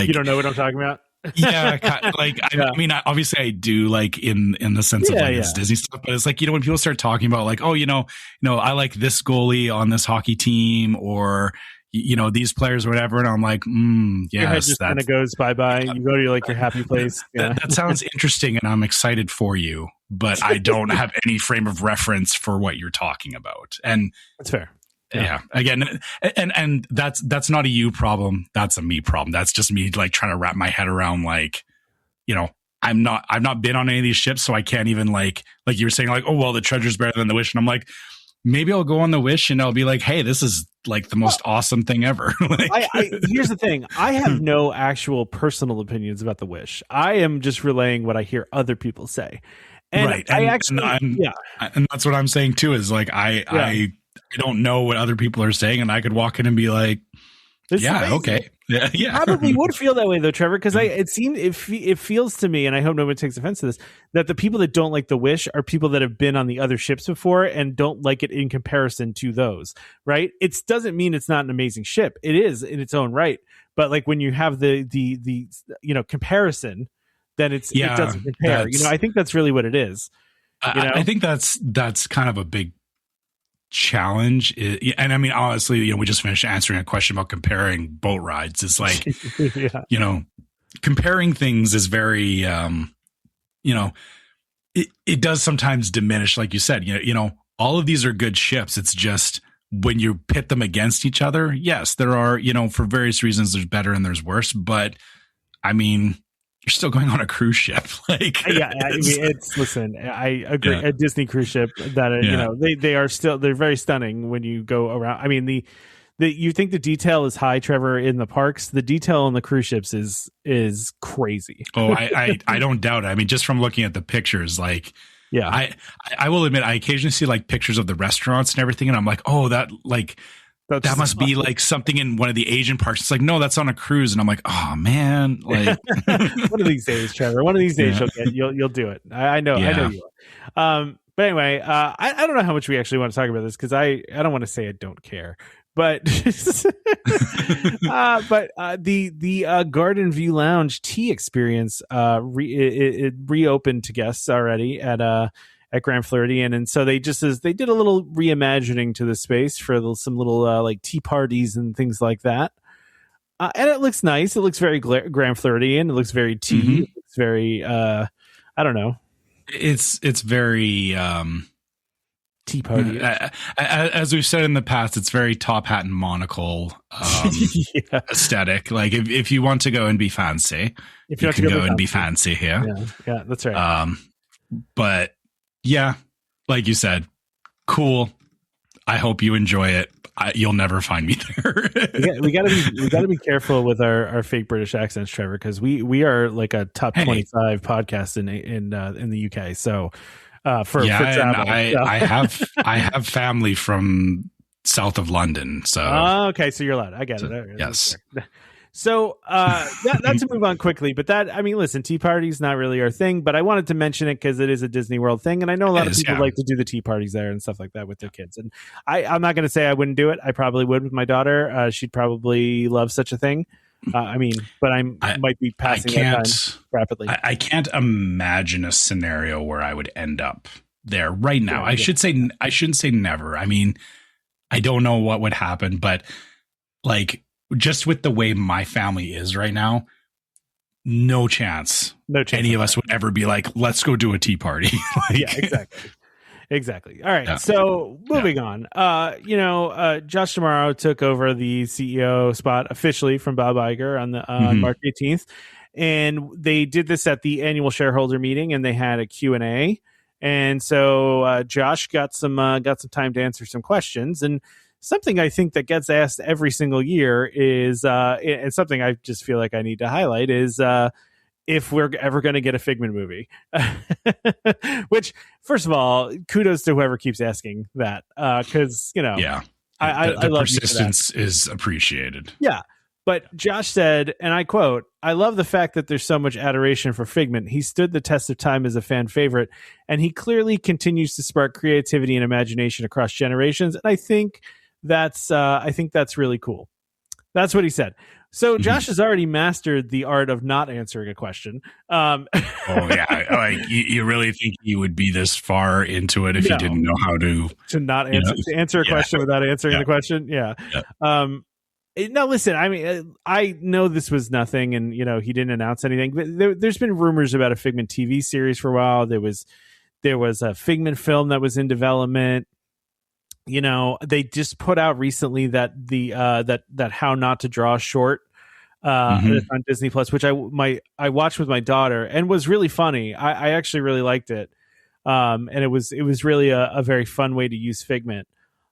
you don't know what I'm talking about. I mean, obviously I do, like in the sense of like it's Disney stuff, but it's like, when people start talking about like, I like this goalie on this hockey team, or these players or whatever, and I'm like, your head just kind of goes bye. You go to your happy place. That sounds interesting, and I'm excited for you, but I don't have any frame of reference for what you're talking about, and that's fair. Yeah. Again, and that's not a you problem. That's a me problem. That's just me like trying to wrap my head around like, I've not been on any of these ships, so I can't even like you were saying like, oh well, the Treasure's better than the Wish, and I'm like, maybe I'll go on the Wish and I'll be like, hey, this is like the most awesome thing ever. Here's the thing: I have no actual personal opinions about the Wish. I am just relaying what I hear other people say, and right. And that's what I'm saying too. Is like I don't know what other people are saying, and I could walk in and be like, okay. Yeah. Probably would feel that way though, Trevor, because it feels to me, and I hope nobody takes offense to this, that the people that don't like the Wish are people that have been on the other ships before and don't like it in comparison to those, right? It doesn't mean it's not an amazing ship. It is in its own right. But like when you have the comparison, then it doesn't compare. I think that's really what it is. I think that's kind of a big challenge, and I mean honestly, we just finished answering a question about comparing boat rides. It's like comparing things is very it does sometimes diminish, like you said, all of these are good ships. It's just when you pit them against each other, yes, there are, for various reasons there's better and there's worse, but I mean, you're still going on a cruise ship. Listen, I agree. A Disney cruise ship that, they're very stunning when you go around. I mean, you think the detail is high, Trevor, in the parks. The detail on the cruise ships is crazy. Oh, I don't doubt it. I mean, just from looking at the pictures, like, I will admit, I occasionally see like pictures of the restaurants and everything. And I'm like, oh, that must be like something in one of the Asian parks. It's like, no, that's on a cruise. And I'm like, oh man, like one of these days, Trevor, one of these days you'll do it. I know you will. But anyway, I don't know how much we actually want to talk about this, because I don't want to say I don't care, but the Garden View Lounge tea experience it reopened to guests already at Grand Floridian, and so they did a little reimagining to the space for some little like tea parties and things like that. And it looks nice. It looks very Grand Floridian. It looks very tea. Mm-hmm. It looks very I don't know. It's very tea party. As we've said in the past, it's very top hat and monocle aesthetic. Like if you want to go and be fancy, you can go and be fancy here. Yeah, that's right. But yeah, like you said, cool. I hope you enjoy it. you'll never find me there. we gotta be careful with our fake British accents, Trevor, because we are like a top 25 podcast in the UK. So for travel, I have family from south of London. So okay, so you're allowed. I get it. Yes. So not to move on quickly, but listen, tea party's not really our thing, but I wanted to mention it because it is a Disney World thing, and I know a lot of people like to do the tea parties there and stuff like that with their kids. And I'm not going to say I wouldn't do it. I probably would with my daughter. She'd probably love such a thing. But I might be passing that time rapidly. I can't imagine a scenario where I would end up there right now. I shouldn't say never. I mean, I don't know what would happen, but like, just with the way my family is right now, no chance any of us would ever be like, let's go do a tea party. Yeah, exactly. All right. Yeah. So moving on, Josh D'Amaro took over the CEO spot officially from Bob Iger on March 18th. And they did this at the annual shareholder meeting, and they had a Q&A. And so Josh got some time to answer some questions. And something I think that gets asked every single year is, and something I just feel like I need to highlight is if we're ever going to get a Figment movie. Which, first of all, kudos to whoever keeps asking that, because I love persistence is appreciated. Yeah. But Josh said, and I quote, "I love the fact that there's so much adoration for Figment. He stood the test of time as a fan favorite, and he clearly continues to spark creativity and imagination across generations." And I think that's really cool. That's what he said. So Josh has already mastered the art of not answering a question. Oh yeah, like you really think you would be this far into it if you didn't know how to not answer to answer a question without answering the question? Yeah. No, listen, I mean, I know this was nothing, and, he didn't announce anything, but there's been rumors about a Figment TV series for a while. There was a Figment film that was in development. They just put out recently that that How Not to Draw short on Disney Plus, which I watched with my daughter and was really funny. I actually really liked it. And it was really a very fun way to use Figment.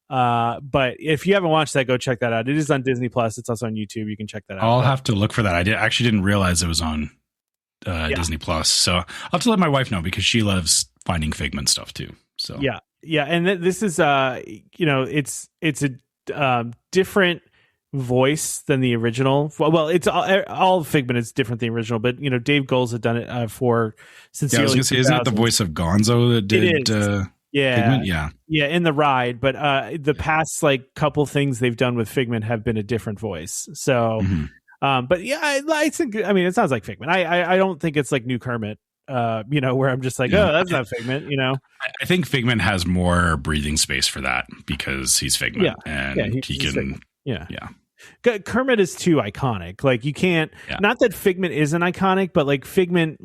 But if you haven't watched that, go check that out. It is on Disney Plus. It's also on YouTube. You can check that out. I'll have to look for that. I actually didn't realize it was on Disney Plus. So I'll have to let my wife know because she loves finding Figment stuff too. So yeah. And this is it's a different voice than the original. Well, it's all Figment is different than the original, but Dave Goelz had done it since the early 2000s. Isn't it the voice of Gonzo that did? Figment? Yeah, in the ride, but the past couple things they've done with Figment have been a different voice. So, but yeah, I think it sounds like Figment. I don't think it's like New Kermit, where I'm just like, oh, that's not Figment. I think Figment has more breathing space for that because he's Figment, he can. Figment. Yeah. Kermit is too iconic. Like you can't. Not that Figment isn't iconic, but Figment,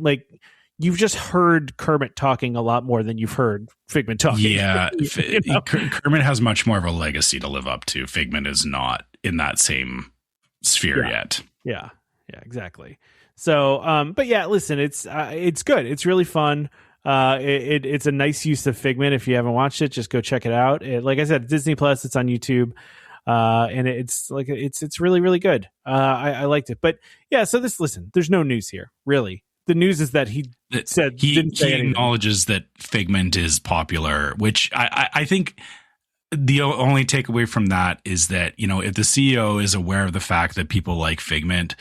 you've just heard Kermit talking a lot more than you've heard Figment talking. Yeah, Kermit has much more of a legacy to live up to. Figment is not in that same sphere yet. Yeah, exactly. So, but yeah, listen, it's good. It's really fun. It's a nice use of Figment. If you haven't watched it, just go check it out. Like I said, Disney Plus. It's on YouTube. And it's really, really good. I liked it. But yeah, so there's no news here, really. The news is that he acknowledges that Figment is popular, which I think the only takeaway from that is that, if the CEO is aware of the fact that people like Figment,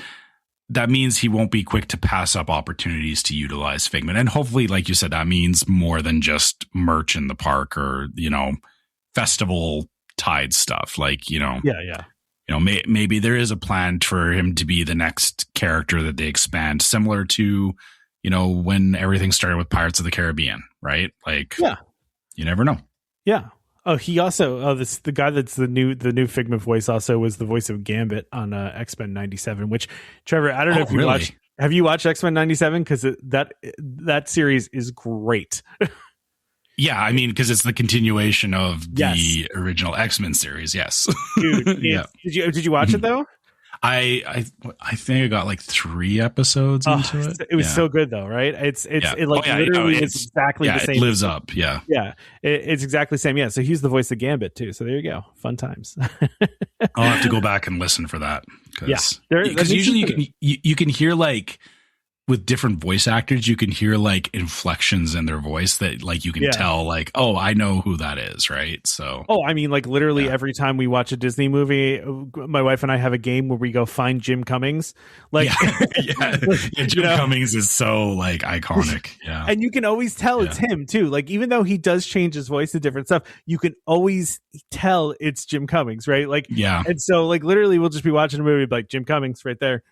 that means he won't be quick to pass up opportunities to utilize Figment. And hopefully, like you said, that means more than just merch in the park or, festival tied stuff. Maybe there is a plan for him to be the next character that they expand, similar to, when everything started with Pirates of the Caribbean, right? You never know. Yeah. Oh, he also the guy that's the new Figment voice also was the voice of Gambit on X-Men 97. Which, Trevor, I don't know if you watched. Have you watched X-Men 97? Because that series is great. Yeah, because it's the continuation of the original X-Men series. Yes. Dude, did you watch it though? I think I got like 3 episodes into it. It was so good though, right? Literally it's exactly the same. It lives up. Yeah. Yeah. It's exactly the same. Yeah. So he's the voice of Gambit too. So there you go. Fun times. I'll have to go back and listen for that. Because usually you can hear like with different voice actors, you can hear like inflections in their voice that like you can tell like, oh, I know who that is, right? So I mean, like literally every time we watch a Disney movie, my wife and I have a game where we go find Jim Cummings. Like Jim Cummings is so like iconic. Yeah. And you can always tell it's him too. Like even though he does change his voice to different stuff, you can always tell it's Jim Cummings, right? Like and so like literally we'll just be watching a movie like Jim Cummings right there.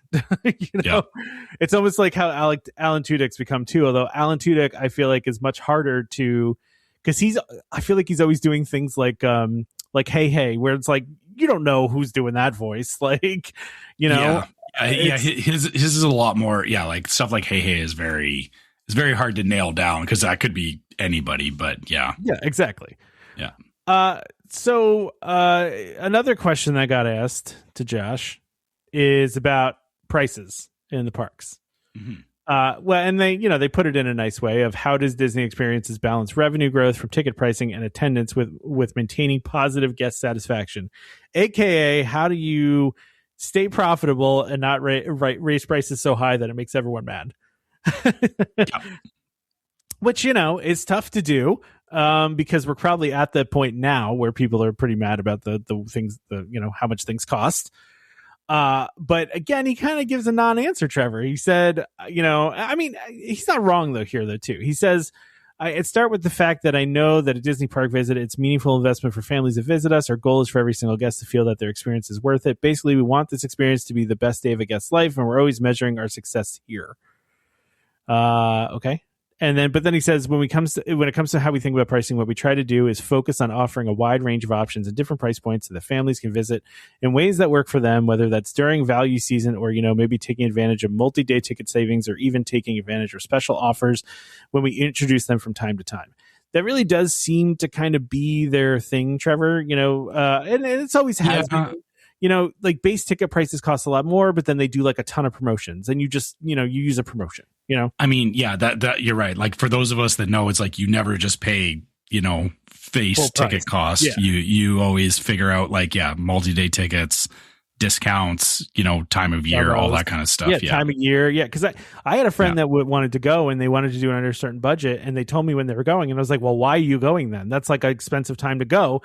It's almost like how Alan Tudyk's become too, although Alan Tudyk I feel like is much harder to, because I feel like he's always doing things like hey hey, where it's like you don't know who's doing that voice, like his is a lot more like stuff like hey hey is very hard to nail down because that could be anybody, but exactly. So another question I got asked to Josh is about prices in the parks. And they put it in a nice way of how does Disney Experiences balance revenue growth from ticket pricing and attendance with maintaining positive guest satisfaction, aka how do you stay profitable and not raise prices so high that it makes everyone mad. Which is tough to do because we're probably at the point now where people are pretty mad about the things, how much things cost. But again, he kind of gives a non-answer, Trevor. He said, I mean, he's not wrong though too. He says, I'd start with the fact that I know that a Disney park visit, it's meaningful investment for families that visit us. Our goal is for every single guest to feel that their experience is worth it. Basically, we want this experience to be the best day of a guest's life, and we're always measuring our success here. Okay. But then he says, when it comes to how we think about pricing, what we try to do is focus on offering a wide range of options at different price points so that families can visit in ways that work for them, whether that's during value season or, maybe taking advantage of multi-day ticket savings or even taking advantage of special offers when we introduce them from time to time. That really does seem to kind of be their thing, Trevor, and it's always has been. Like base ticket prices cost a lot more, but then they do like a ton of promotions and you just, you use a promotion, I mean, that you're right. Like for those of us that know, it's like you never just pay, face ticket cost. Yeah. You always figure out like, multi-day tickets, discounts, time of year, all that kind of stuff. Time of year. Yeah. Cause I had a friend that wanted to go and they wanted to do it under a certain budget and they told me when they were going and I was like, well, why are you going then? That's like an expensive time to go,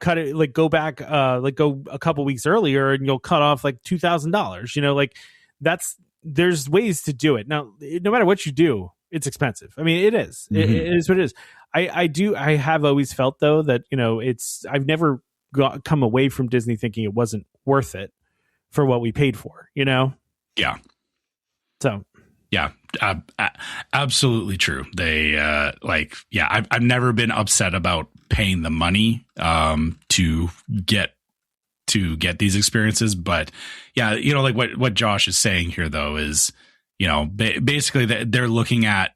cut it, like go back, go a couple weeks earlier and you'll cut off like $2,000, like there's ways to do it. Now, no matter what you do, it's expensive. I mean, it is, it is what it is. I have always felt though that, I've never come away from Disney thinking it wasn't worth it for what we paid for, Yeah. So, yeah, absolutely true. They I've never been upset about paying the money to get these experiences. But like what Josh is saying here though is, basically they're looking at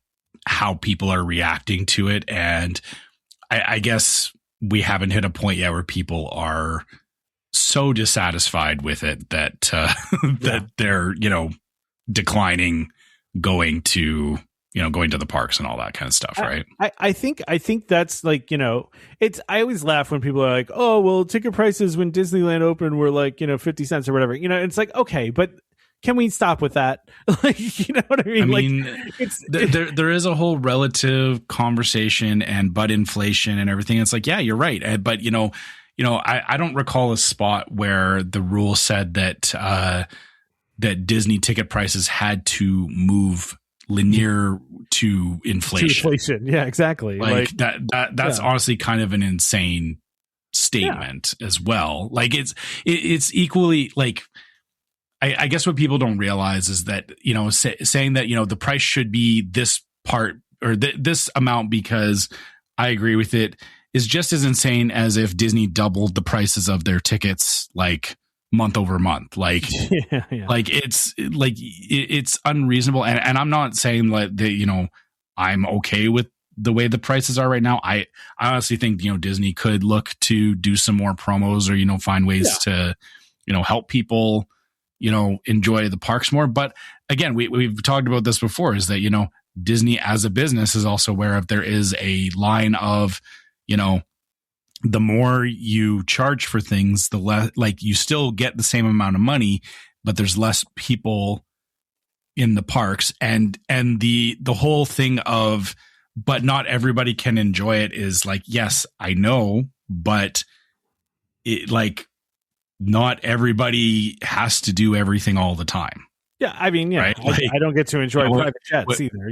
how people are reacting to it. And I guess we haven't hit a point yet where people are so dissatisfied with it that that they're declining going to the parks and all that kind of stuff, right? I think that's like it's. I always laugh when people are like, oh well, ticket prices when Disneyland opened were like 50 cents or whatever. It's like, okay, but can we stop with that? Like, you know what I mean? There is a whole relative conversation but inflation and everything. It's like, yeah, you're right. But, I don't recall a spot where the rule said that Disney ticket prices had to move linear to inflation. Yeah, exactly. Like that's honestly kind of an insane statement as well. Like it's equally like, I guess what people don't realize is that, saying that, the price should be this part or this amount because I agree with it is just as insane as if Disney doubled the prices of their tickets, like month over month. Like, like it's unreasonable. And I'm not saying that, I'm okay with the way the prices are right now. I honestly think, Disney could look to do some more promos or, find ways to, help people enjoy the parks more. But again, we've talked about this before, is that, Disney as a business is also aware of there is a line of, the more you charge for things, the less, like, you still get the same amount of money, but there's less people in the parks. And the whole thing of, but not everybody can enjoy it is like, yes, I know, but it, like, not everybody has to do everything all the time. Yeah, I mean, yeah, right? Like, I don't get to enjoy private jets either.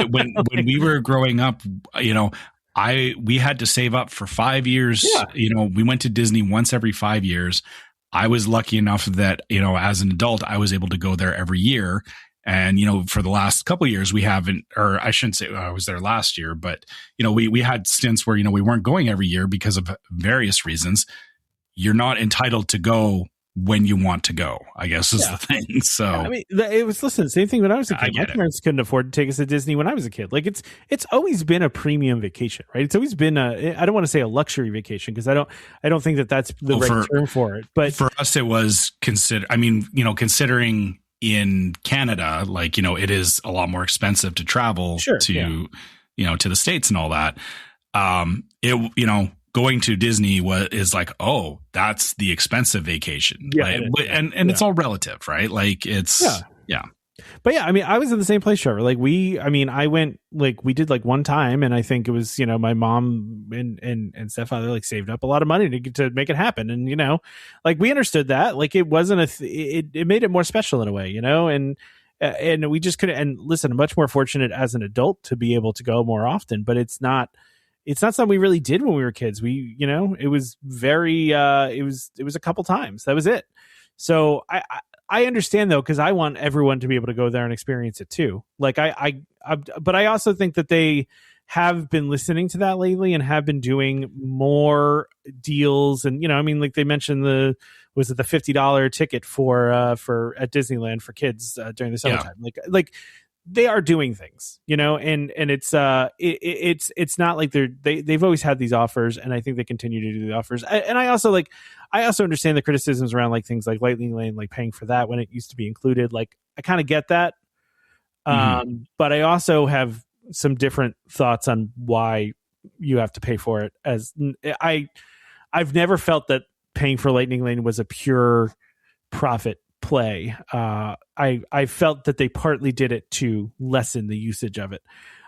When we were growing up, we had to save up for 5 years. Yeah. We went to Disney once every 5 years. I was lucky enough that, as an adult, I was able to go there every year. And, for the last couple of years, we haven't, or I shouldn't say I was there last year, but, we had stints where, we weren't going every year because of various reasons. You're not entitled to go when you want to go, I guess is the thing. So I mean, same thing when I was a kid. My parents couldn't afford to take us to Disney when I was a kid. Like, it's always been a premium vacation, right? It's always been I don't want to say a luxury vacation, because I don't think that's the right term for it. But for us, it was considering in Canada, like, it is a lot more expensive to travel to the States and all that. Going to Disney is like, oh, that's the expensive vacation. Yeah, and it's all relative, right? Like, it's But yeah, I mean, I was in the same place, Trevor. Like, I went, like, we did like one time, and I think it was, my mom and stepfather like saved up a lot of money to make it happen. And, like, we understood that, like, it wasn't it made it more special in a way, and we just couldn't, and listen, I'm much more fortunate as an adult to be able to go more often, but it's not something we really did when we were kids. We, it was very, it was a couple times. That was it. So I understand though, because I want everyone to be able to go there and experience it too. Like but I also think that they have been listening to that lately and have been doing more deals. And, like they mentioned the $50 ticket for at Disneyland for kids during the summertime. Like they are doing things, and it's it's not like they've always had these offers, and I think they continue to do the offers. And I also understand the criticisms around like things like Lightning Lane, like paying for that when it used to be included. Like, I kind of get that. But I also have some different thoughts on why you have to pay for it. As I've never felt that paying for Lightning Lane was a pure profit play. I felt that they partly did it to lessen the usage of it.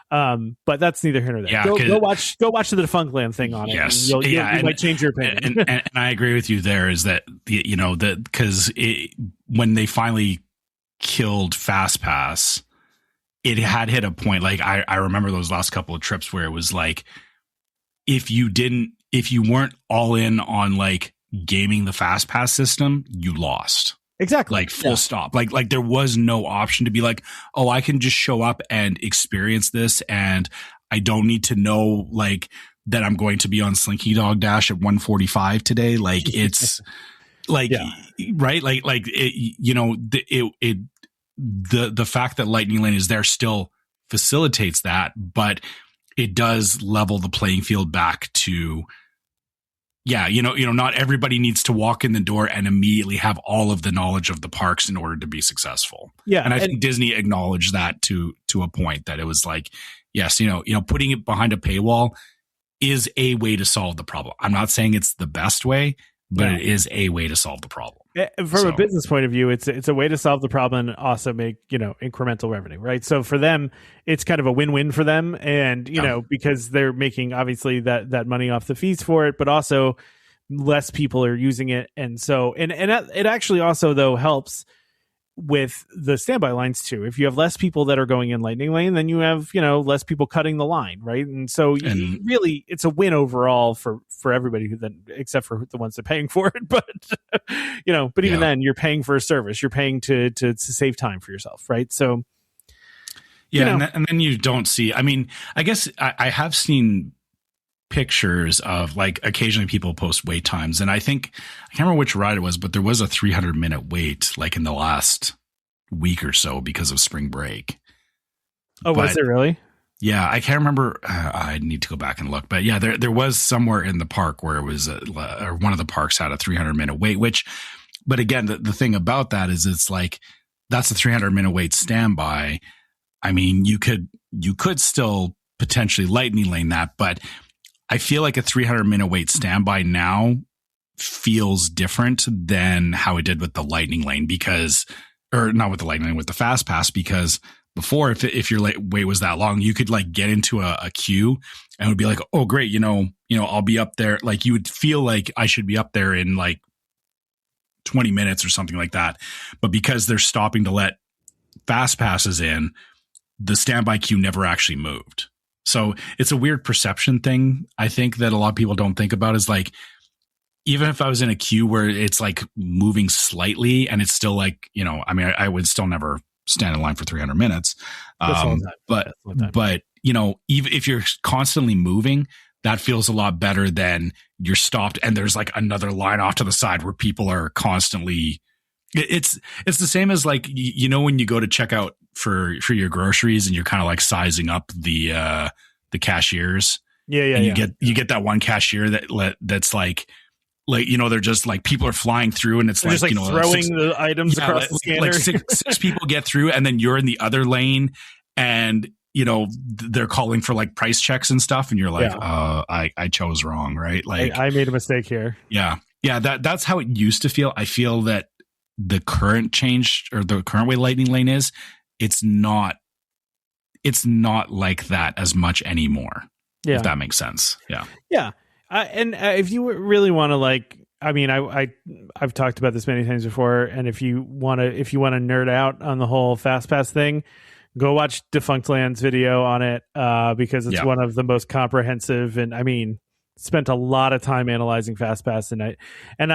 But that's neither here nor there. Yeah, go watch the Defunctland thing on it. Yes. You might change your opinion. And I agree with you there, is that, because when they finally killed FastPass, it had hit a point. Like, I remember those last couple of trips where it was like, if you weren't all in on like gaming the FastPass system, you lost. Exactly. Like, full stop. Like there was no option to be like, oh, I can just show up and experience this, and I don't need to know like that I'm going to be on Slinky Dog Dash at 1:45 today. Like, it's like, right. Like the fact that Lightning Lane is there still facilitates that, but it does level the playing field back to, not everybody needs to walk in the door and immediately have all of the knowledge of the parks in order to be successful. Yeah. And I think Disney acknowledged that to a point, that it was like, yes, putting it behind a paywall is a way to solve the problem. I'm not saying it's the best way, but it is a way to solve the problem. From a business point of view, it's a way to solve the problem and also make, incremental revenue, right? So for them, it's kind of a win-win for them. And, because they're making obviously that money off the fees for it, but also less people are using it. And so, and it actually also though helps with the standby lines too. If you have less people that are going in Lightning Lane, then you have, less people cutting the line, right? And so really it's a win overall for everybody who then, except for the ones that are paying for it. But, but even then you're paying for a service, you're paying to save time for yourself. Right. So, and then you don't see, I mean, I guess I have seen pictures of like occasionally people post wait times, and I can't remember which ride it was, but there was a 300-minute wait like in the last week or so because of spring break. Oh, was it really? Yeah, I can't remember. I need to go back and look, but yeah, there was somewhere in the park where it was or one of the parks had a 300-minute wait, which But again, the thing about that is it's like, that's a 300-minute wait standby. I mean, you could still potentially lightning lane that, but I feel like a 300-minute wait standby now feels different than how it did with the lightning lane or not with the lightning lane, with the fast pass, because before, if your wait was that long, you could like get into a queue and it would be like, oh great, I'll be up there. Like you would feel like I should be up there in like 20 minutes or something like that. But because they're stopping to let fast passes in, the standby queue never actually moved. So it's a weird perception thing, I think, that a lot of people don't think about, is like, even if I was in a queue where it's like moving slightly and it's still like, I would still never stand in line for 300 minutes. But even if you're constantly moving, that feels a lot better than you're stopped and there's like another line off to the side where people are constantly. It's the same as like, when you go to check out for your groceries and you're kind of like sizing up the cashiers. You get that one cashier that's like, they're just like, people are flying through and it's they're like, just like throwing the items across the scanner. Like six people get through and then you're in the other lane and, they're calling for like price checks and stuff. And you're like, I chose wrong. Right. Like I made a mistake here. Yeah. Yeah. That's how it used to feel. I feel that the current change, or the current way lightning lane is, it's not like that as much anymore. Yeah. If that makes sense. Yeah. Yeah. And if you really want to, like, I mean, I've talked about this many times before, and if you want to nerd out on the whole fast pass thing, go watch Defunctland's video on it, because it's one of the most comprehensive, and I mean, spent a lot of time analyzing fast pass, and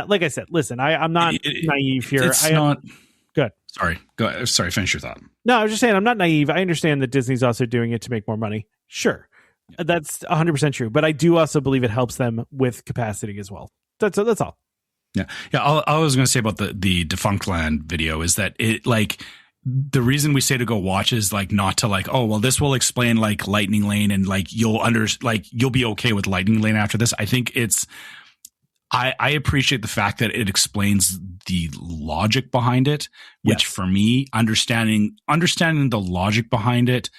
like I said, listen, I'm not naive here. It's not good. Sorry, finish your thought. No, I was just saying, I'm not naive. I understand that Disney's also doing it to make more money. Sure. That's 100% true, but I do also believe it helps them with capacity as well. That's all. Yeah. All I was going to say about the Defunctland video is that it, like, the reason we say to go watch is like not to like, oh well, this will explain like lightning lane and like you'll be okay with lightning lane after this. I think I appreciate the fact that it explains the logic behind it, which for me, understanding the logic behind it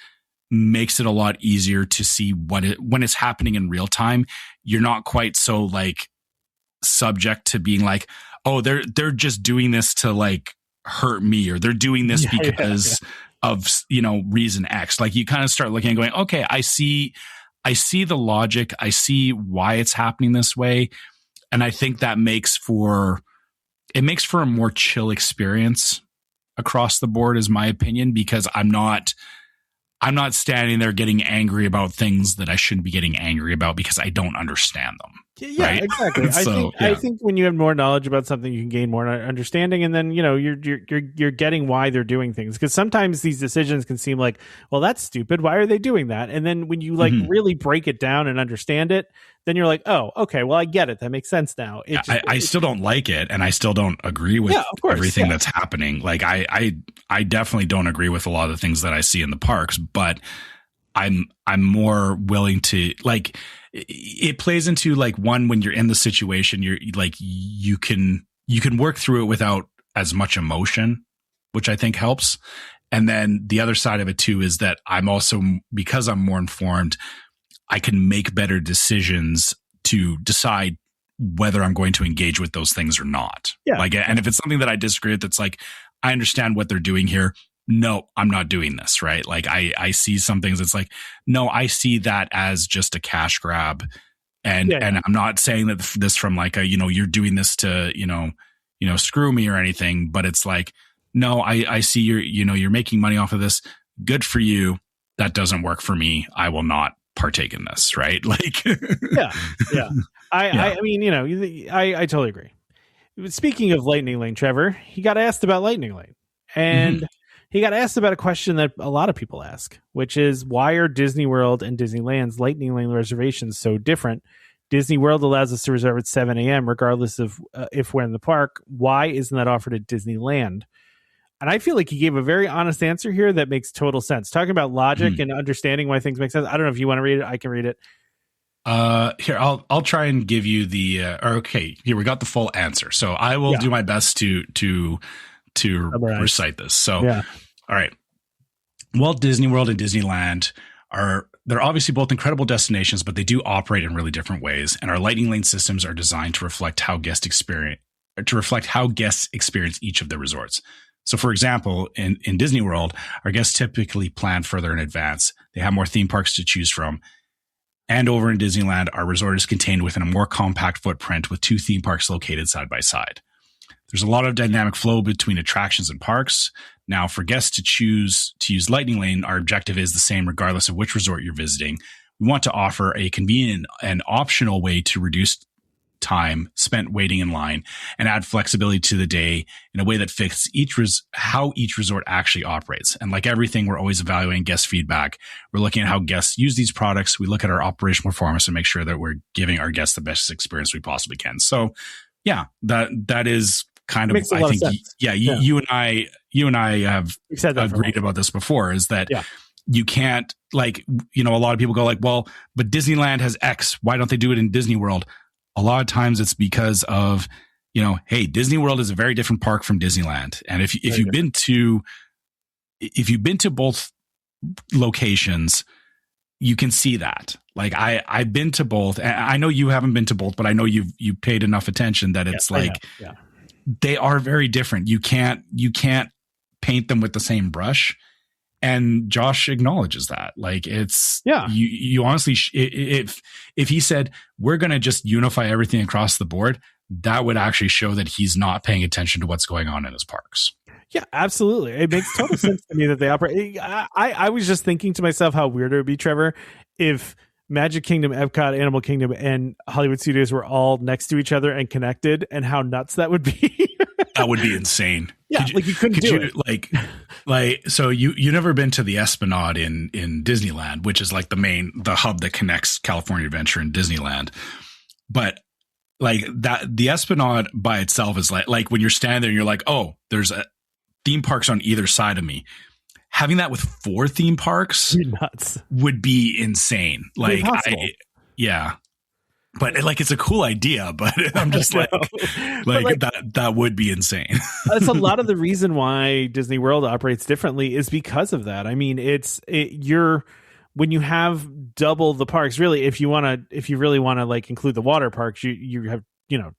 makes it a lot easier to see when it's happening in real time. You're not quite so like subject to being like, oh, they're just doing this to like hurt me, or they're doing this because of reason X. Like you kind of start looking and going, okay, I see the logic, I see why it's happening this way, and I think that makes for a more chill experience across the board, is my opinion, because I'm not standing there getting angry about things that I shouldn't be getting angry about because I don't understand them. Yeah, right? Exactly. I think when you have more knowledge about something, you can gain more understanding, and then you're getting why they're doing things. Because sometimes these decisions can seem like, well, that's stupid. Why are they doing that? And then when you like really break it down and understand it, then you're like, oh, okay, well, I get it. That makes sense now. I still don't like it, and I still don't agree with everything that's happening. Like I definitely don't agree with a lot of the things that I see in the parks, but I'm more willing to, like, it plays into like, one, when you're in the situation, you're like, you can work through it without as much emotion, which I think helps. And then the other side of it too is that I'm also, because I'm more informed, I can make better decisions to decide whether I'm going to engage with those things or not. Yeah. Like, and if it's something that I disagree with, that's like, I understand what they're doing here. No, I'm not doing this. Right. Like I see some things. It's like, no, I see that as just a cash grab. And I'm not saying that this from like a, you're doing this to, screw me or anything, but it's like, no, I see you're making money off of this. Good for you. That doesn't work for me. I will not partake in this. Right. Like, I mean, I totally agree. Speaking of Lightning Lane, Trevor, he got asked about Lightning Lane, and he got asked about a question that a lot of people ask, which is, why are Disney World and Disneyland's Lightning Lane reservations so different? Disney World allows us to reserve at 7 a.m. regardless of if we're in the park. Why isn't that offered at Disneyland? And I feel like he gave a very honest answer here that makes total sense. Talking about logic and understanding why things make sense. I don't know if you want to read it. I can read it. Here, I'll try and give you the, okay, here we got the full answer. So I will do my best to recite this. So, all right. Walt Disney World and Disneyland they're obviously both incredible destinations, but they do operate in really different ways. And our lightning lane systems are designed to reflect how guests experience each of the resorts. So for example, in Disney World, our guests typically plan further in advance. They have more theme parks to choose from. And over in Disneyland, our resort is contained within a more compact footprint with 2 theme parks located side by side. There's a lot of dynamic flow between attractions and parks. Now, for guests to use Lightning Lane, our objective is the same regardless of which resort you're visiting. We want to offer a convenient and optional way to reduce time spent waiting in line and add flexibility to the day in a way that fits how each resort actually operates. And like everything, we're always evaluating guest feedback. We're looking at how guests use these products. We look at our operational performance and make sure that we're giving our guests the best experience we possibly can. So yeah, that is kind of, I think, you and I have agreed about this before, is that you can't, like, a lot of people go like, well, but Disneyland has X. Why don't they do it in Disney World? A lot of times it's because of, hey, Disney World is a very different park from Disneyland. And if you've been to both locations, you can see that. Like I've been to both, and I know you haven't been to both, but I know you paid enough attention that it's they are very different. You can't paint them with the same brush. And Josh acknowledges that. Like it's, you honestly, if he said, we're going to just unify everything across the board, that would actually show that he's not paying attention to what's going on in his parks. Yeah, absolutely. It makes total sense to me that they operate. I was just thinking to myself how weird it would be, Trevor, if Magic Kingdom, Epcot, Animal Kingdom, and Hollywood Studios were all next to each other and connected, and how nuts that would be. That would be insane. Yeah, you couldn't do it. Like, so you never been to the Esplanade in Disneyland, which is like the hub that connects California Adventure and Disneyland. But like that, the Esplanade by itself is like when you're standing there and you're like, oh, there's theme parks on either side of me. Having that with 4 theme parks would be insane. Like, but like, it's a cool idea, but I'm just like that would be insane. That's a lot of the reason why Disney World operates differently is because of that. I mean, when you have double the parks, really, if you really want to like include the water parks, you have,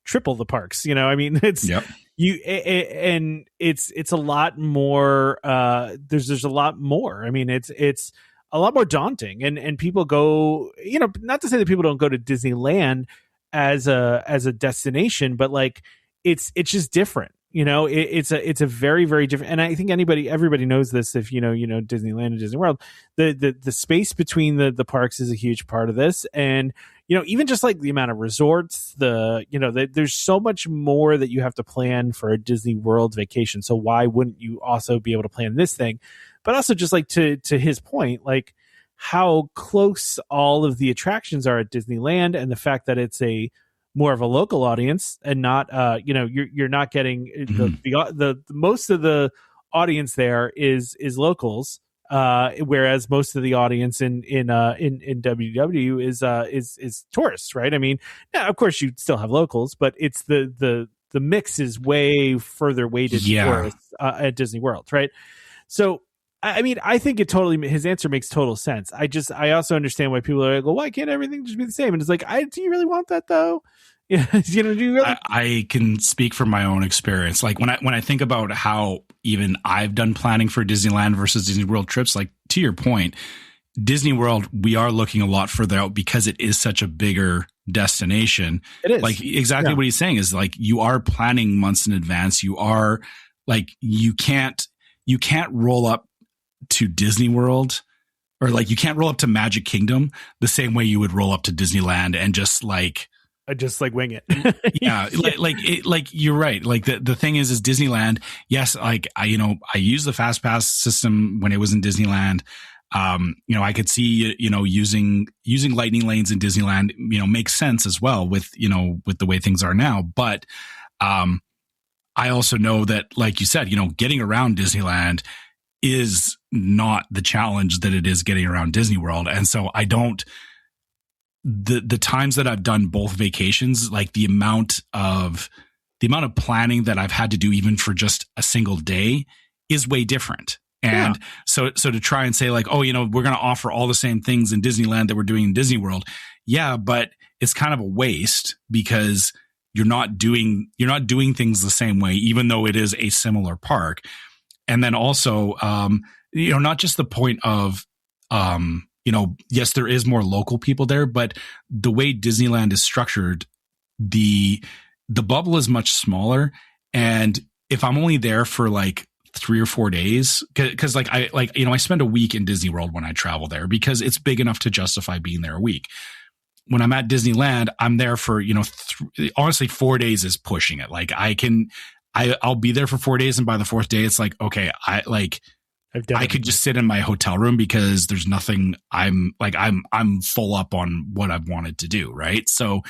triple the parks, I mean, it's and it's a lot more, there's a lot more. I mean, it's a lot more daunting, and people go, not to say that people don't go to Disneyland as a destination, but like it's just different. It's a very, very different. And I think everybody knows this. If Disneyland and Disney World, the space between the parks is a huge part of this. And even just like the amount of resorts, there's so much more that you have to plan for a Disney World vacation. So why wouldn't you also be able to plan this thing? But also just like to his point, like how close all of the attractions are at Disneyland, and the fact that it's a more of a local audience and not, you're not getting the most of the audience there is locals, whereas most of the audience in WDW is tourists, right? I mean, yeah, of course you still have locals, but it's the mix is way further weighted tourists at Disney World, right? So, I mean, I think his answer makes total sense. I also understand why people are like, well, why can't everything just be the same? And it's like, do you really want that though? Yeah, do you really? I can speak from my own experience. Like when I think about how even I've done planning for Disneyland versus Disney World trips, like to your point, Disney World, we are looking a lot further out because it is such a bigger destination. It is. Like exactly what he's saying is like, you are planning months in advance. You are like, you can't roll up to Disney World, or like you can't roll up to Magic Kingdom the same way you would roll up to Disneyland and just like wing it. like you're right. Like the thing is Disneyland. Yes. Like I used the fast pass system when it was in Disneyland. I could see, using lightning lanes in Disneyland, makes sense as well with the way things are now. But, I also know that, like you said, getting around Disneyland is not the challenge that it is getting around Disney World. And so I don't the times that I've done both vacations, like the amount of planning that I've had to do even for just a single day is way different. And so to try and say like, oh, we're going to offer all the same things in Disneyland that we're doing in Disney World. Yeah, but it's kind of a waste because you're not doing things the same way, even though it is a similar park. And then also, not just the point of, yes, there is more local people there, but the way Disneyland is structured, the bubble is much smaller. And if I'm only there for like 3 or 4 days, because I spend a week in Disney World when I travel there because it's big enough to justify being there a week. When I'm at Disneyland, I'm there for, honestly, 4 days is pushing it. Like I'll be there for 4 days. And by the 4th day, it's like, okay, I could just sit in my hotel room because there's nothing I'm full up on what I've wanted to do. Right. So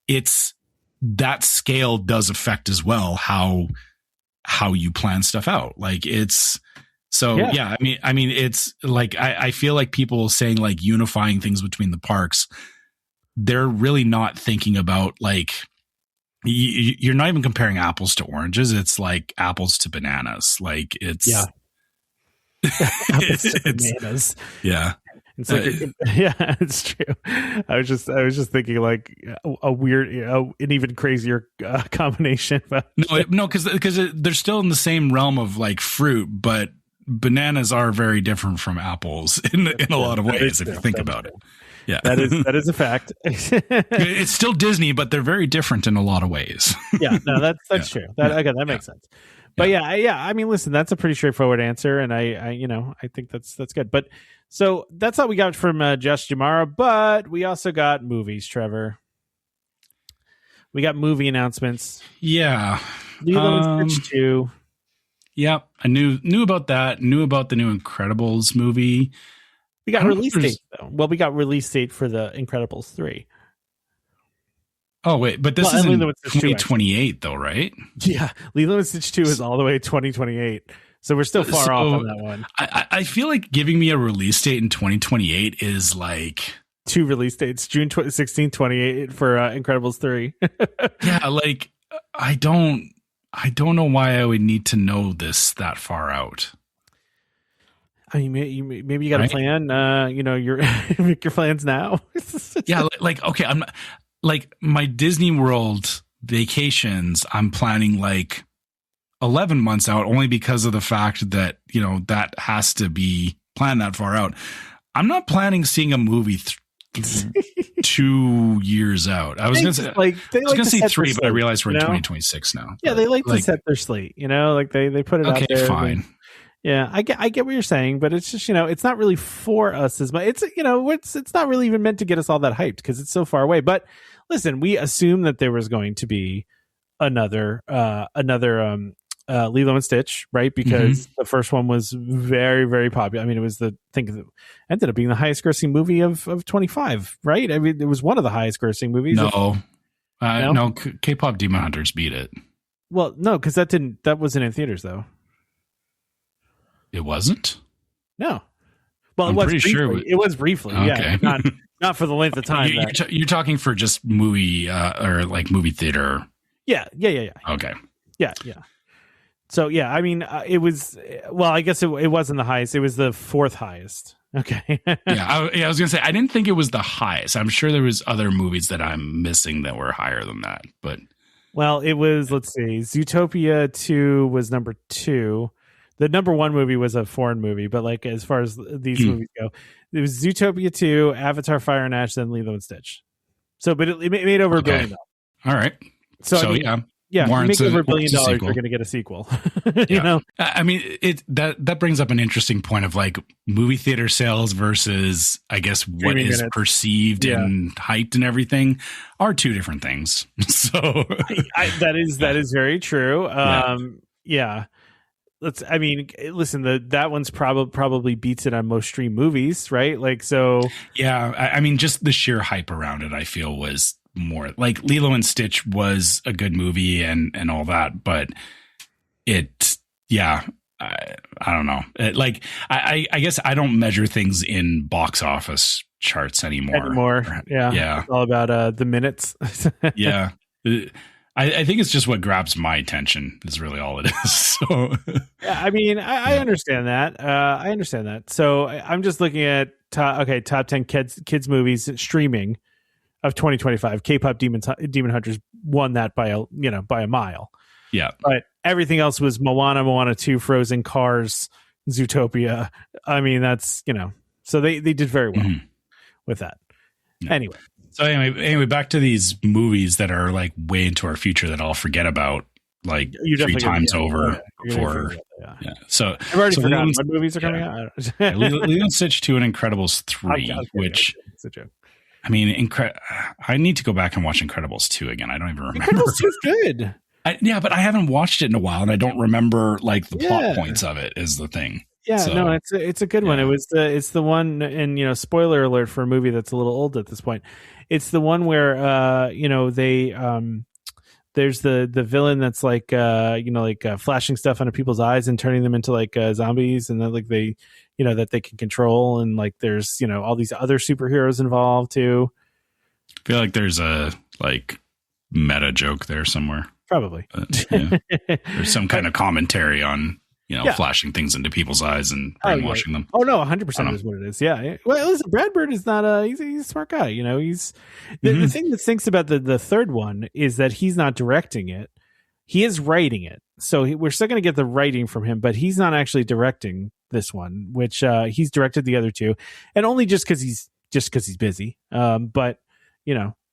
it's that scale does affect as well how you plan stuff out. Like it's so, yeah. I mean, it's like, I feel like people saying like unifying things between the parks, they're really not thinking about like, you're not even comparing apples to oranges. It's like apples to bananas. Like it's, apples to bananas. Yeah. It's like, it's true. I was just thinking like a weird, an even crazier combination. But no, because they're still in the same realm of like fruit, but bananas are very different from apples in a lot of ways if you think about it. Yeah, that is a fact. It's still Disney, but they're very different in a lot of ways. Yeah, no, that's true. That makes sense. But yeah. I mean, listen, that's a pretty straightforward answer, and I think that's good. But so that's all we got from Josh Jamara, but we also got movies, Trevor. We got movie announcements. Yeah, Lilo Stitch 2. Yeah, I knew about that. Knew about the new Incredibles movie. We got release date though. Well, we got release date for the Incredibles 3. Oh wait, but this is in 2028 though, right? Yeah, Lilo and Stitch 2 is all the way 2028. So we're still far off on that one. I feel like giving me a release date in 2028 is like 2 release dates, June 16, 28 for Incredibles 3. Yeah, like I don't know why I would need to know this that far out. I mean, maybe you got a plan. Your make your plans now. Yeah, like okay, I'm like my Disney World vacations. I'm planning like 11 months out, only because of the fact that that has to be planned that far out. I'm not planning seeing a movie 2 years out. I was gonna say gonna say 3, but I realized we're in 2026 now. Yeah, they like to set their slate. Like they put it out there. Okay, fine. Yeah, I get what you're saying, but it's just it's not really for us as much. It's not really even meant to get us all that hyped because it's so far away. But listen, we assumed that there was going to be another Lilo and Stitch, right? Because the first one was very, very popular. I mean, it was ended up being the highest grossing movie of 25, right? I mean, it was one of the highest grossing movies. No, K-pop Demon Hunters beat it. Well, no, because that wasn't in theaters though. It wasn't? No. Well, I'm pretty sure it was briefly. Okay. Yeah, not for the length of time. You're talking for just movie or like movie theater. Yeah. Okay. Yeah. So yeah, I mean, it was. Well, I guess it wasn't the highest. It was the 4th highest. Okay. I was gonna say I didn't think it was the highest. I'm sure there was other movies that I'm missing that were higher than that. But well, it was. Let's see. Zootopia 2 was number 2. The number 1 movie was a foreign movie, but like as far as these movies go, it was Zootopia 2, Avatar: Fire and Ash, then Lilo and Stitch. So, but it made over $1 billion. All right. So I mean, yeah, you make over $1 billion, you're going to get a sequel. I mean, that brings up an interesting point of like movie theater sales versus, I guess, what is perceived and hyped and everything are 2 different things. So that is very true. Yeah. I mean, listen, that one's probably beats it on most stream movies, right? Like, so. Yeah. I mean, just the sheer hype around it, I feel was more like Lilo and Stitch was a good movie and all that, but I don't know. I guess I don't measure things in box office charts anymore. Yeah. It's all about the minutes. Yeah. I think it's just what grabs my attention is really all it is. So yeah, I mean, I understand that. I understand that. So I'm just looking at top 10 kids movies streaming of 2025. K-pop Demon Hunters won that by a mile. Yeah. But everything else was Moana 2, Frozen, Cars, Zootopia. I mean, that's, so they did very well with that. Yeah. Anyway. So anyway, back to these movies that are like way into our future that I'll forget about like 3 times over before. Yeah. So I've already forgotten what movies are coming out. Lilo Stitch 2 and Incredibles 3, which it's a joke. I mean, I need to go back and watch Incredibles 2 again. I don't even remember. Incredibles 2 is good. But I haven't watched it in a while, and I don't remember like the plot points of it. Is the thing. Yeah, so, no, it's a good one. It's the one, and spoiler alert for a movie that's a little old at this point. It's the one where there's the villain that's like flashing stuff onto people's eyes and turning them into like zombies, and then like they that they can control, and like there's all these other superheroes involved too. I feel like there's a like meta joke there somewhere. Probably. There's some kind of commentary on flashing things into people's eyes and brainwashing them. Oh no, 100% is what it is. Yeah. Well, listen, Brad Bird is not he's a smart guy. He's the thing that stinks about the third one is that he's not directing it. He is writing it. So we're still going to get the writing from him, but he's not actually directing this one, which he's directed the other two, and only just because he's busy. But